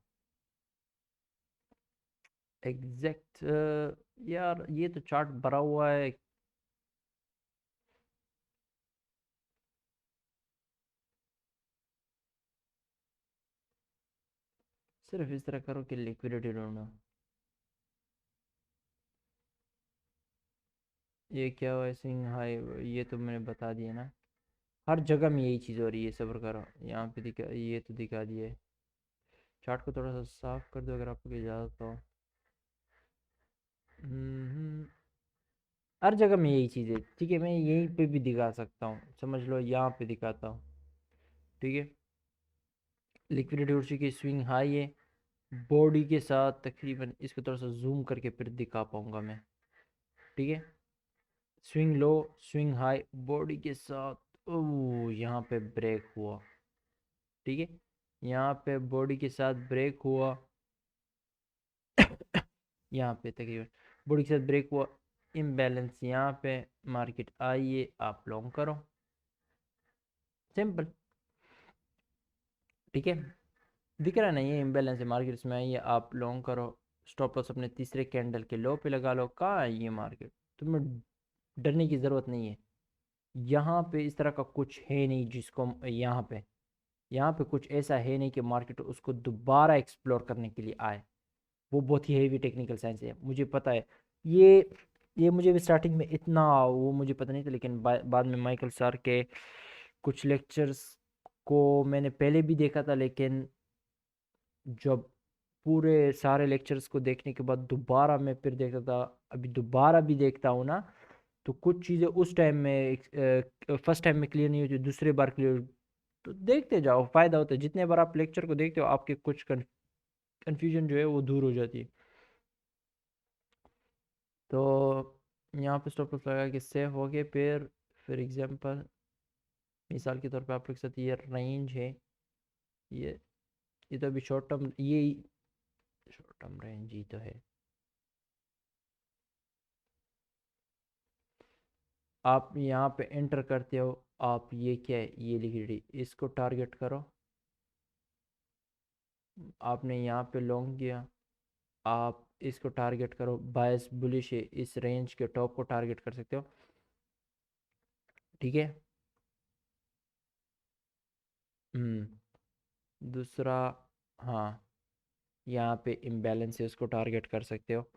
एग्जैक्ट। यार ये तो चार्ट भरा हुआ है, सिर्फ इस तरह करो कि लिक्विडिटी ढूंढो। ये क्या हुआ स्विंग हाई, ये तो मैंने बता दिया ना, हर जगह में यही चीज़ हो रही है, सब्र करो, यहाँ पे दिखा, ये तो दिखा दिया है। चार्ट को थोड़ा सा साफ कर दो अगर आपको इजाज़त हो। हम्म, हर जगह में यही चीज़ है, ठीक है, मैं यहीं पे भी दिखा सकता हूँ, समझ लो यहाँ पे दिखाता हूँ, ठीक है। लिक्विडिटी उड़ चुकी, स्विंग हाई है, बॉडी के साथ तकरीबन, इसको थोड़ा सा जूम करके फिर दिखा पाऊंगा मैं, ठीक है। Swing low, swing high, body के साथ, ओ यहाँ पे ब्रेक हुआ, ठीक है, यहाँ पे बॉडी के साथ ब्रेक हुआ, यहाँ पे तकरीबन बॉडी के साथ ब्रेक हुआ, इम्बैलेंस यहाँ पे, मार्केट आइए आप लॉन्ग करो, सिंपल, ठीक है। दिख रहा नहीं है इम्बैलेंस है, मार्केट में आइए आप लॉन्ग करो, स्टॉप लॉस अपने तीसरे कैंडल के लो पे लगा लो। कहाँ है ये मार्केट, तुम्हें डरने की ज़रूरत नहीं है, यहाँ पे इस तरह का कुछ है नहीं जिसको यहाँ पे कुछ ऐसा है नहीं कि मार्केट उसको दोबारा एक्सप्लोर करने के लिए आए, वो बहुत ही हेवी टेक्निकल साइंस है, मुझे पता है। ये ये मुझे भी स्टार्टिंग में इतना वो मुझे पता नहीं था, लेकिन बाद में माइकल सर के कुछ लेक्चर्स को मैंने पहले भी देखा था, लेकिन जब पूरे सारे लेक्चर्स को देखने के बाद दोबारा मैं फिर देखता था, अभी दोबारा भी देखता हूँ ना, तो कुछ चीज़ें उस टाइम में फर्स्ट टाइम में क्लियर नहीं होती, दूसरे बार क्लियर। तो देखते जाओ, फ़ायदा होता है जितने बार आप लेक्चर को देखते हो, आपके कुछ कन्फ्यूजन जो है वो दूर हो जाती है। तो यहाँ पे स्टॉप लॉस लगा के सेफ हो गए। फिर एग्जांपल मिसाल के तौर पे आप लोग के साथ ये रेंज है, ये ये तो अभी शॉर्ट टर्म, ये शॉर्ट टर्म रेंज ही तो है। आप यहाँ पे एंटर करते हो, आप ये क्या है, ये लिक्विडिटी, इसको टारगेट करो। आपने यहाँ पे लॉन्ग किया, आप इसको टारगेट करो। बायस बुलिश है, इस रेंज के टॉप को टारगेट कर सकते हो। ठीक है। दूसरा, हाँ, यहाँ पे इम्बैलेंस है, उसको टारगेट कर सकते हो।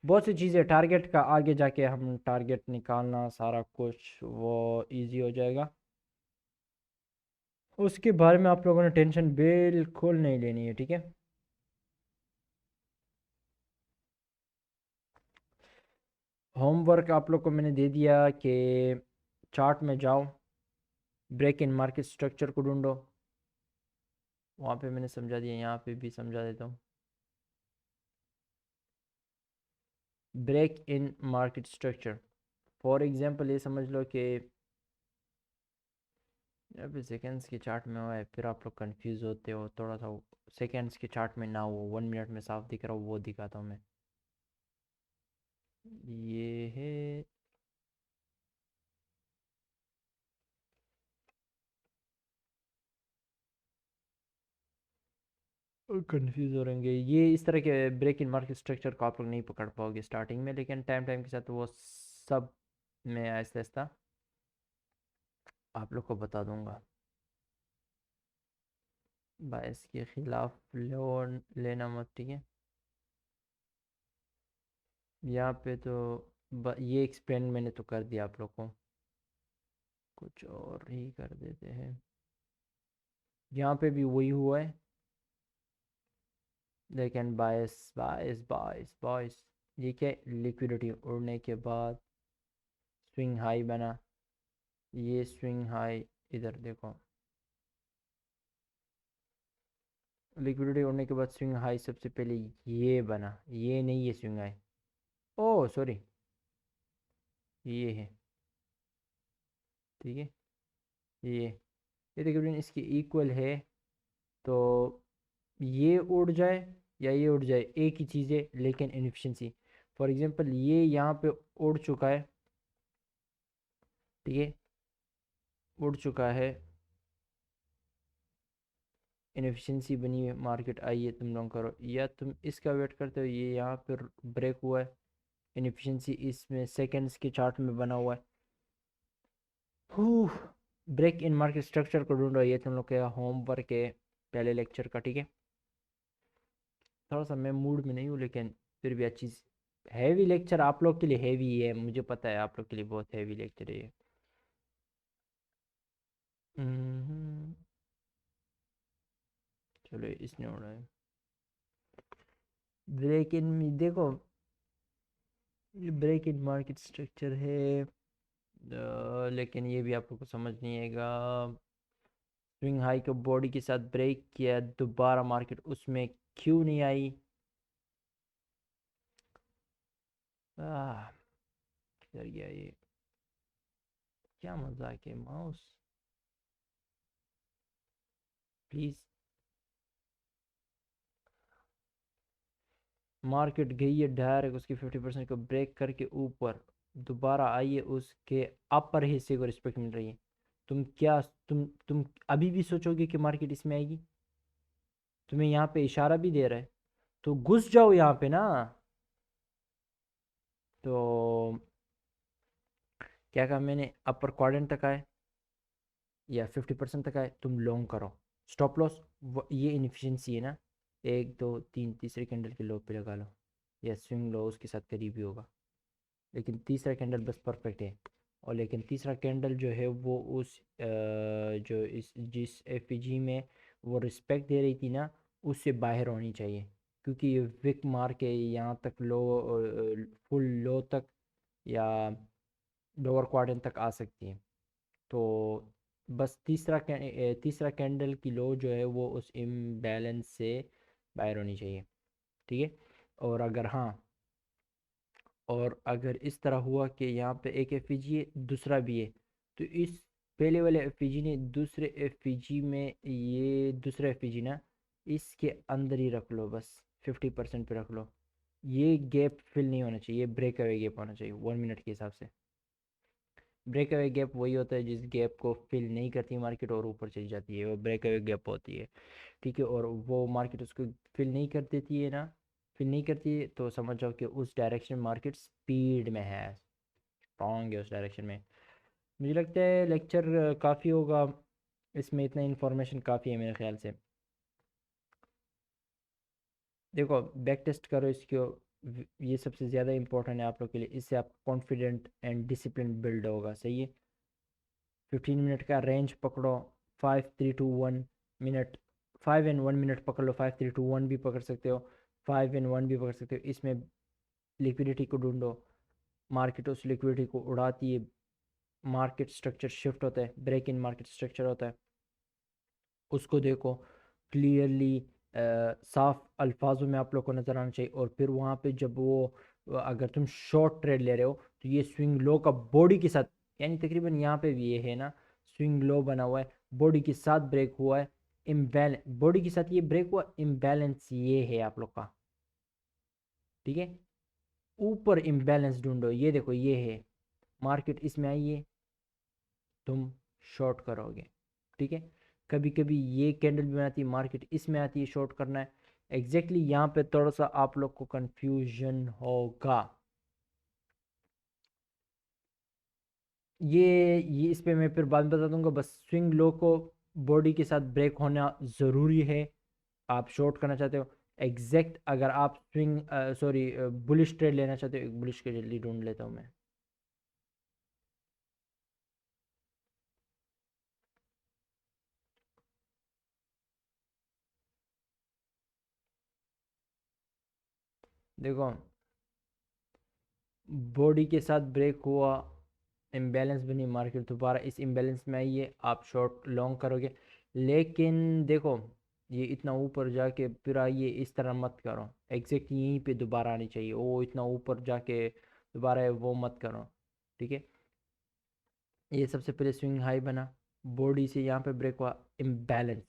बहुत सी चीज़ें टारगेट का, आगे जाके हम टारगेट निकालना सारा कुछ वो इजी हो जाएगा। उसके बारे में आप लोगों ने टेंशन बिल्कुल नहीं लेनी है, ठीक है। होमवर्क आप लोग को मैंने दे दिया कि चार्ट में जाओ, ब्रेक इन मार्केट स्ट्रक्चर को ढूंढो। वहाँ पे मैंने समझा दिया, यहाँ पे भी समझा देता हूँ। Break in market structure, for example ये समझ लो कि अभी सेकेंड्स के चार्ट में हुआ है, फिर आप लोग कंफ्यूज होते हो थोड़ा सा। सेकेंड्स के चार्ट में ना हो, 1 मिनट में साफ दिख रहा हो, वो दिखाता हूँ मैं। ये है, कंफ्यूज हो रहेंगे। ये इस तरह के ब्रेक इन मार्केट स्ट्रक्चर को आप लोग नहीं पकड़ पाओगे स्टार्टिंग में, लेकिन टाइम टाइम के साथ वो सब मैं आहिस्ता आहिस्ता आप लोग को बता दूंगा। बायस के खिलाफ लोन लेना मत, ठीक है। यहाँ पे तो ये एक्सप्लेन मैंने तो कर दिया आप लोग को, कुछ और ही कर देते हैं। यहाँ पे भी वही हुआ है, लेकिन बायस बायस बायस बायस, ये क्या, लिक्विडिटी उड़ने के बाद स्विंग हाई बना। ये स्विंग हाई, इधर देखो, लिक्विडिटी उड़ने के बाद स्विंग हाई सबसे पहले ये बना, ये नहीं, ये स्विंग हाई, ओह सॉरी, ये है, ठीक है। ये तकरीबन इसके इक्वल है। तो ये उड़ जाए या ये उड़ जाए, एक ही चीज़ है, लेकिन इनएफिशिएंसी। फॉर एग्जांपल ये यहाँ पे उड़ चुका है, ठीक है, उड़ चुका है, इनएफिशिएंसी बनी है, मार्केट आई है, तुम लोग करो, या तुम इसका वेट करते हो, ये यहाँ पर ब्रेक हुआ है, इनएफिशिएंसी इसमें सेकंड्स के चार्ट में बना हुआ है। ब्रेक इन मार्केट स्ट्रक्चर को ढूंढो, ये तुम लोग का होमवर्क है पहले लेक्चर का, ठीक है। थोड़ा सा मैं मूड में नहीं हूँ, लेकिन फिर भी अच्छी, हैवी लेक्चर आप लोग के लिए हैवी है, मुझे पता है आप लोग के लिए बहुत हैवी लेक्चर है ये। हम्म, चलो इसने उड़ा है। ब्रेक इन देखो, ये ब्रेक इन मार्केट स्ट्रक्चर है, लेकिन ये भी आप लोग को समझ नहीं आएगा। स्विंग हाई को बॉडी के साथ ब्रेक किया, दोबारा मार्केट उसमें क्यों नहीं आई। आह, किधर गया ये, क्या मजाक है माउस, प्लीज। मार्केट गई है डायरेक्ट उसकी 50% को ब्रेक करके ऊपर, दोबारा आई है, उसके अपर हिस्से को रिस्पेक्ट मिल रही है। तुम क्या, तुम अभी भी सोचोगे कि मार्केट इसमें आएगी? तुम्हें यहाँ पे इशारा भी दे रहा है, तो घुस जाओ यहाँ पे ना। तो क्या कहा मैंने, अपर क्वाड्रेंट तक आए या 50% तक आए, तुम लॉन्ग करो। स्टॉप लॉस, ये इनफिशिएंसी है ना, 1 2 3, तीसरे कैंडल के लो पे लगा लो, या स्विंग लो उसके साथ करीबी होगा, लेकिन तीसरा कैंडल बस परफेक्ट है। और लेकिन तीसरा कैंडल जो है वो उस जो इस जिस एफईजी में वो रिस्पेक्ट दे रही थी ना, उससे बाहर होनी चाहिए, क्योंकि ये विक मार के यहाँ तक लो, फुल लो तक या लोअर क्वाड्रेंट तक आ सकती है। तो बस तीसरा कैंडल की लो जो है वो उस इम्बैलेंस से बाहर होनी चाहिए, ठीक है। और अगर हाँ, और अगर इस तरह हुआ कि यहाँ पे एक एफईजी है, दूसरा भी है, तो इस पहले वाले एफईजी ने दूसरे एफईजी में, ये दूसरा एफईजी ना, इसके अंदर ही रख लो, बस 50% पे रख लो। ये गैप फिल नहीं होना चाहिए, ब्रेक अवे गैप होना चाहिए 1 मिनट के हिसाब से। ब्रेक अवे गैप वही होता है जिस गैप को फिल नहीं करती मार्केट और ऊपर चली जाती है, वो ब्रेक अवे गैप होती है, ठीक है। और वो मार्केट उसको फिल नहीं कर देती है ना, फिल नहीं करती है, तो समझ जाओ कि उस डायरेक्शन मार्केट स्पीड में है, स्ट्रॉन्ग है उस डायरेक्शन में। मुझे लगता है लेक्चर काफ़ी होगा, इसमें इतना इन्फॉर्मेशन काफ़ी है मेरे ख्याल से। देखो बैक टेस्ट करो इसको, ये सबसे ज़्यादा इंपॉर्टेंट है आप लोग के लिए, इससे आप कॉन्फिडेंट एंड डिसिप्लिन बिल्ड होगा, सही है। 15 मिनट का रेंज पकड़ो, 5 3 2 1 मिनट, 5 एंड 1 मिनट पकड़ लो, 5 3 2 1 भी पकड़ सकते हो, 5 एंड 1 भी पकड़ सकते हो। इसमें लिक्विडिटी को ढूंढो, मार्केट उस लिक्विडिटी को उड़ाती है, मार्केट स्ट्रक्चर शिफ्ट होता है, ब्रेक इन मार्केट स्ट्रक्चर होता है, उसको देखो क्लियरली, साफ अल्फाजों में आप लोग को नज़र आना चाहिए। और फिर वहाँ पे जब वो, अगर तुम शॉर्ट ट्रेड ले रहे हो तो ये स्विंग लो का बॉडी के साथ, यानी तकरीबन यहाँ पे भी ये है ना, स्विंग लो बना हुआ है, बॉडी के साथ ब्रेक हुआ है, इम्बैलेंस बॉडी के साथ ये ब्रेक हुआ, इम्बैलेंस ये है आप लोग का, ठीक है। ऊपर इम्बैलेंस ढूंढो, ये देखो ये है, मार्केट इसमें आई है, तुम शॉर्ट करोगे, ठीक है। कभी कभी ये कैंडल भी बनाती है, मार्केट इसमें आती है, शॉर्ट करना है। एग्जैक्टली यहाँ पे थोड़ा सा आप लोग को कंफ्यूजन होगा, ये इस पे मैं फिर बाद में बता दूंगा। बस स्विंग लो को बॉडी के साथ ब्रेक होना ज़रूरी है, आप शॉर्ट करना चाहते हो एग्जैक्ट। अगर आप स्विंग सॉरी बुलिश ट्रेड लेना चाहते हो, एक बुलिश के जल्दी ढूंढ लेता हूँ मैं। देखो बॉडी के साथ ब्रेक हुआ, इम्बैलेंस बनी, मार्केट दोबारा इस इम्बैलेंस में आई है, आप शॉर्ट लॉन्ग करोगे। लेकिन देखो ये इतना ऊपर जाके फिर आइए, इस तरह मत करो, एग्जैक्ट यहीं पे दोबारा आनी चाहिए, वो इतना ऊपर जाके दोबारा है वो मत करो, ठीक है। ये सबसे पहले स्विंग हाई बना, बॉडी से यहाँ पे ब्रेक हुआ, इम्बैलेंस,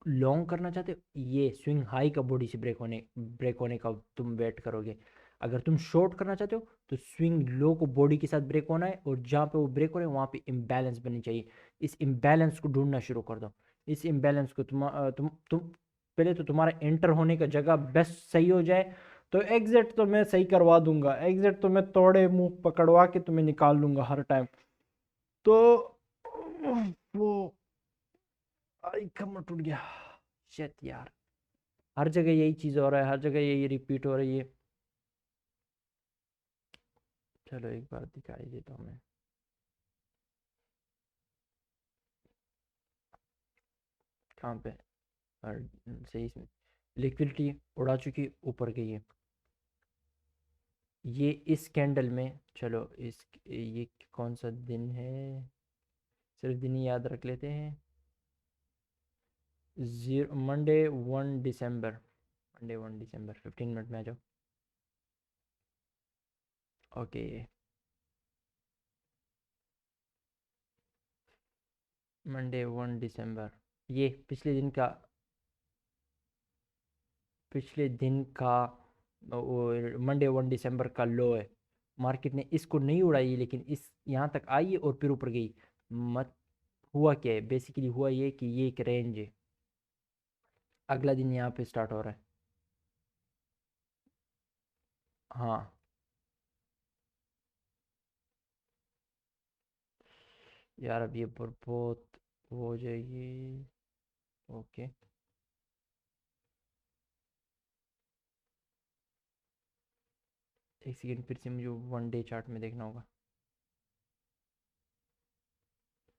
लॉन्ग करना चाहते हो ये स्विंग हाई का बॉडी से ब्रेक होने का तुम वेट करोगे। अगर तुम शॉर्ट करना चाहते हो तो स्विंग लो को बॉडी के साथ ब्रेक होना है, और जहाँ पे वो ब्रेक हो रहे हैं वहाँ पे इम्बैलेंस बननी चाहिए। इस इम्बैलेंस को ढूंढना शुरू कर दो, इस इम्बैलेंस को तुम पहले तो तुम्हारा एंटर होने का जगह बेस्ट सही हो जाए, तो एग्जिट तो मैं सही करवा दूंगा, एग्जिट तो मैं तोड़े मुंह पकड़वा के तुम्हें निकाल लूंगा हर टाइम। तो वो आई कमर टूट गया, शिट यार, हर जगह यही चीज़ हो रहा है, हर जगह यही रिपीट हो रही है। चलो एक बार दिखाई देता हूँ मैं, कहाँ पे, और सही इसमें लिक्विडिटी उड़ा चुकी, ऊपर गई है ये इस कैंडल में। चलो इस, ये कौन सा दिन है, सिर्फ दिन ही याद रख लेते हैं, 1 दिसंबर, मंडे 1 दिसंबर, 15 मिनट में आ जाओ। ओके, मंडे 1 दिसंबर, ये पिछले दिन का मंडे 1 दिसंबर का लो है। मार्केट ने इसको नहीं उड़ाई, लेकिन इस यहाँ तक आई है और फिर ऊपर गई। मत हुआ क्या है, बेसिकली हुआ ये कि ये एक रेंज है, अगला दिन यहाँ पे स्टार्ट हो रहा है। हाँ यार, अब ये बहुत हो जाएगी। ओके, एक सेकेंड, फिर से मुझे 1 डे चार्ट में देखना होगा।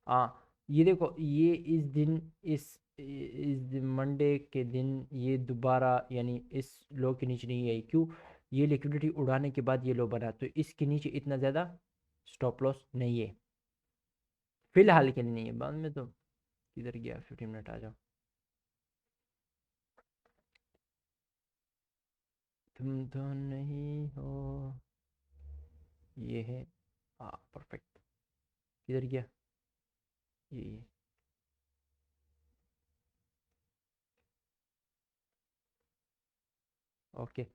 हाँ ये देखो, ये इस दिन मंडे के दिन ये दोबारा यानी इस लो के नीचे नहीं आई, क्यों? ये लिक्विडिटी उड़ाने के बाद ये लो बना, तो इसके नीचे इतना ज़्यादा स्टॉप लॉस नहीं है, फिलहाल के लिए नहीं है। बाद में तो किधर गया, 15 मिनट आ जाओ। तुम तो नहीं हो, ये है, हाँ परफेक्ट। किधर गया ये, ओके।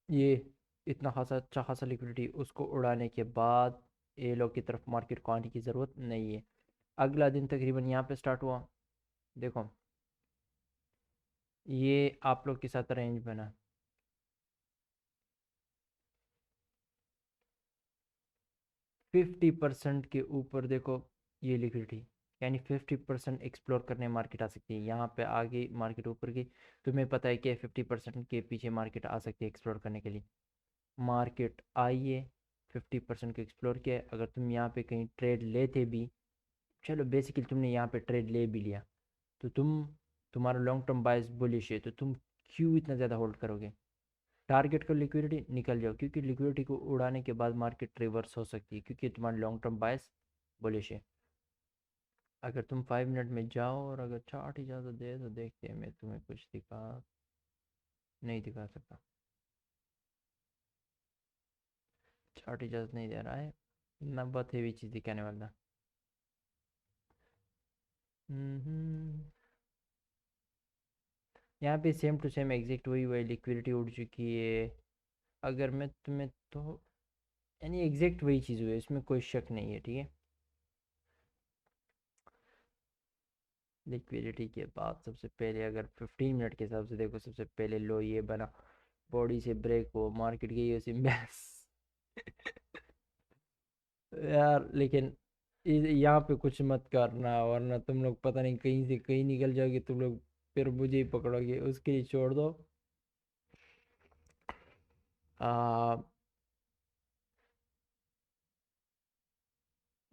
ये इतना खासा अच्छा खासा लिक्विडिटी उसको उड़ाने के बाद ए लो की तरफ मार्केट को आने की ज़रूरत नहीं है। अगला दिन तकरीबन यहाँ पे स्टार्ट हुआ, देखो ये आप लोग के साथ रेंज बना, 50% के ऊपर देखो ये लिक्विडिटी, यानी 50% एक्सप्लोर करने मार्केट आ सकती है। यहाँ पे आगे मार्केट ऊपर की, तुम्हें पता है कि 50% के पीछे मार्केट आ सकती है एक्सप्लोर करने के लिए। मार्केट आई है, 50% को एक्सप्लोर किया है। अगर तुम यहाँ पे कहीं ट्रेड लेते भी, चलो बेसिकली तुमने यहाँ पे ट्रेड ले भी लिया, तो तुम्हारा लॉन्ग टर्म बायस बुलिश है, तो तुम क्यों इतना ज़्यादा होल्ड करोगे। टारगेट को लिक्विडिटी निकल जाओ, क्योंकि लिक्विडिटी को उड़ाने के बाद मार्केट रिवर्स हो सकती है, क्योंकि तुम्हारा लॉन्ग टर्म बायस बुलिश है। अगर तुम 5 मिनट में जाओ और अगर चार्ट इजाज़त दे तो देखते हैं, मैं तुम्हें कुछ दिखा नहीं दिखा सकता, चार्ट इजाज़त नहीं दे रहा है ना, बहुत हेवी चीज़ दिखाने वाला। हम्म, यहाँ पे सेम टू सेम एग्जैक्ट वही हुआ है, लिक्विडिटी उड़ चुकी है। अगर मैं तुम्हें तो, यानी एग्जैक्ट वही चीज़ हुई है, इसमें कोई शक नहीं है, ठीक है। लिक्विडिटी के बाद सबसे पहले अगर 15 मिनट के हिसाब से देखो, सबसे पहले लो ये बना, बॉडी से ब्रेक हो, मार्केट गई उसी बस यार लेकिन यहाँ पे कुछ मत करना, वरना तुम लोग पता नहीं कहीं से कहीं निकल जाओगे तुम लोग, फिर मुझे ही पकड़ोगे, उसके लिए छोड़ दो। आ,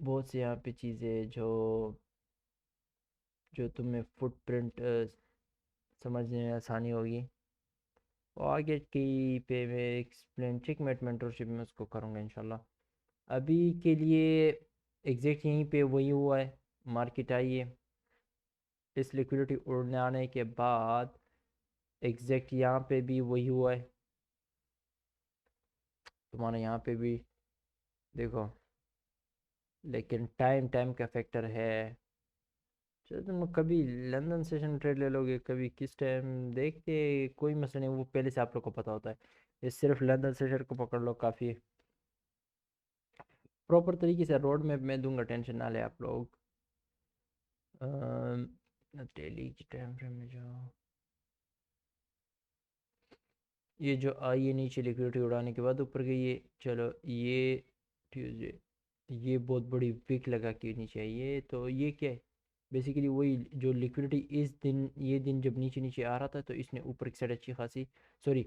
बहुत सी यहाँ पे चीज़ें जो जो तुम्हें फुटप्रिंट समझने में आसानी होगी, वो आगे की पे मैं एक्सप्लेन चेकमेट मेंटरशिप में उसको करूँगा इंशाल्लाह। अभी के लिए एग्जैक्ट यहीं पे वही हुआ है, मार्केट आई है, इस लिक्विडिटी उड़ने आने के बाद एग्जैक्ट यहाँ पे भी वही हुआ है, तुम्हारे यहाँ पे भी देखो। लेकिन टाइम टाइम का फैक्टर है, चलो तुम कभी लंदन सेशन ट्रेड ले लोगे, कभी किस टाइम देखते, कोई मसला नहीं, वो पहले से आप लोग को पता होता है। ये सिर्फ लंदन सेशन को पकड़ लो काफ़ी है। प्रॉपर तरीके से रोड मैप मैं दूंगा, टेंशन ना ले आप लोग। डेली की टाइम फ्रेम में जाओ, ये जो आई है नीचे लिक्विडिटी उड़ाने के बाद ऊपर गई है, चलो ये ट्यूसडे, ये बहुत बड़ी विक लगा के नीचे आई है, तो ये क्या है, बेसिकली वही जो लिक्विडिटी इस दिन, ये दिन जब नीचे नीचे आ रहा था तो इसने ऊपर की साइड अच्छी खासी, सॉरी,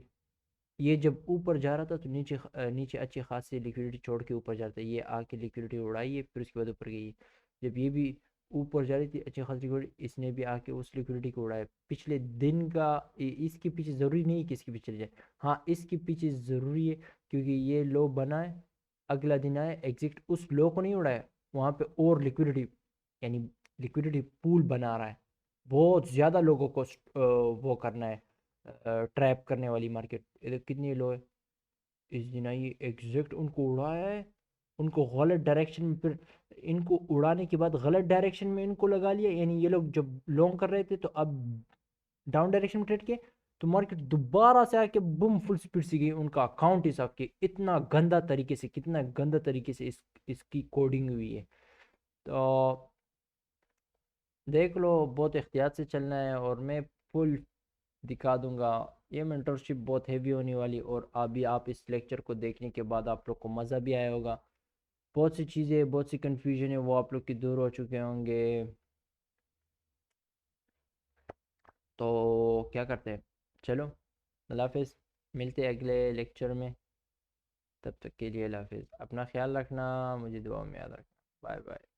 ये जब ऊपर जा रहा था तो नीचे नीचे अच्छी खासी लिक्विडिटी छोड़ के ऊपर जाता है, ये आके लिक्विडिटी उड़ाई है, फिर उसके बाद ऊपर गई है। जब ये भी ऊपर जा रही थी अच्छी खासी लिक्विडिटी, इसने भी आके उस लिक्विडिटी को उड़ाया पिछले दिन का। इसके पीछे ज़रूरी नहीं कि इसके पीछे चले जाए, हाँ इसके पीछे ज़रूरी है, क्योंकि ये लो बना है, अगला दिन आए एग्जिट उस लो को नहीं उड़ाया, वहाँ पे और लिक्विडिटी, यानी लिक्विडिटी पूल बना रहा है, बहुत ज़्यादा लोगों को वो करना है, ट्रैप करने वाली मार्केट। ये देखो कितनी लो है, इस दिन आई एग्जैक्ट उनको उड़ाया है, उनको गलत डायरेक्शन में, फिर इनको उड़ाने के बाद गलत डायरेक्शन में इनको लगा लिया, यानी ये लोग जब लॉन्ग कर रहे थे तो अब डाउन डायरेक्शन में ट्रेड किए, तो मार्केट दोबारा से आके बुम फुल स्पीड से गई, उनका अकाउंट हिसाब के इतना गंदा तरीके से, कितना गंदा तरीके से इसकी कोडिंग हुई है। तो देख लो, बहुत एहतियात से चलना है, और मैं फुल दिखा दूंगा। ये मेंटरशिप बहुत हेवी होने वाली, और अभी आप इस लेक्चर को देखने के बाद आप लोग को मज़ा भी आया होगा, बहुत सी चीज़ें, बहुत सी कन्फ्यूजन है वो आप लोग की दूर हो चुके होंगे। तो क्या करते हैं, चलो अल्लाह हाफिज़, मिलते हैं अगले लेक्चर में, तब तक के लिए अल्लाह हाफिज़, अपना ख्याल रखना, मुझे दुआ में याद रखना, बाय बाय।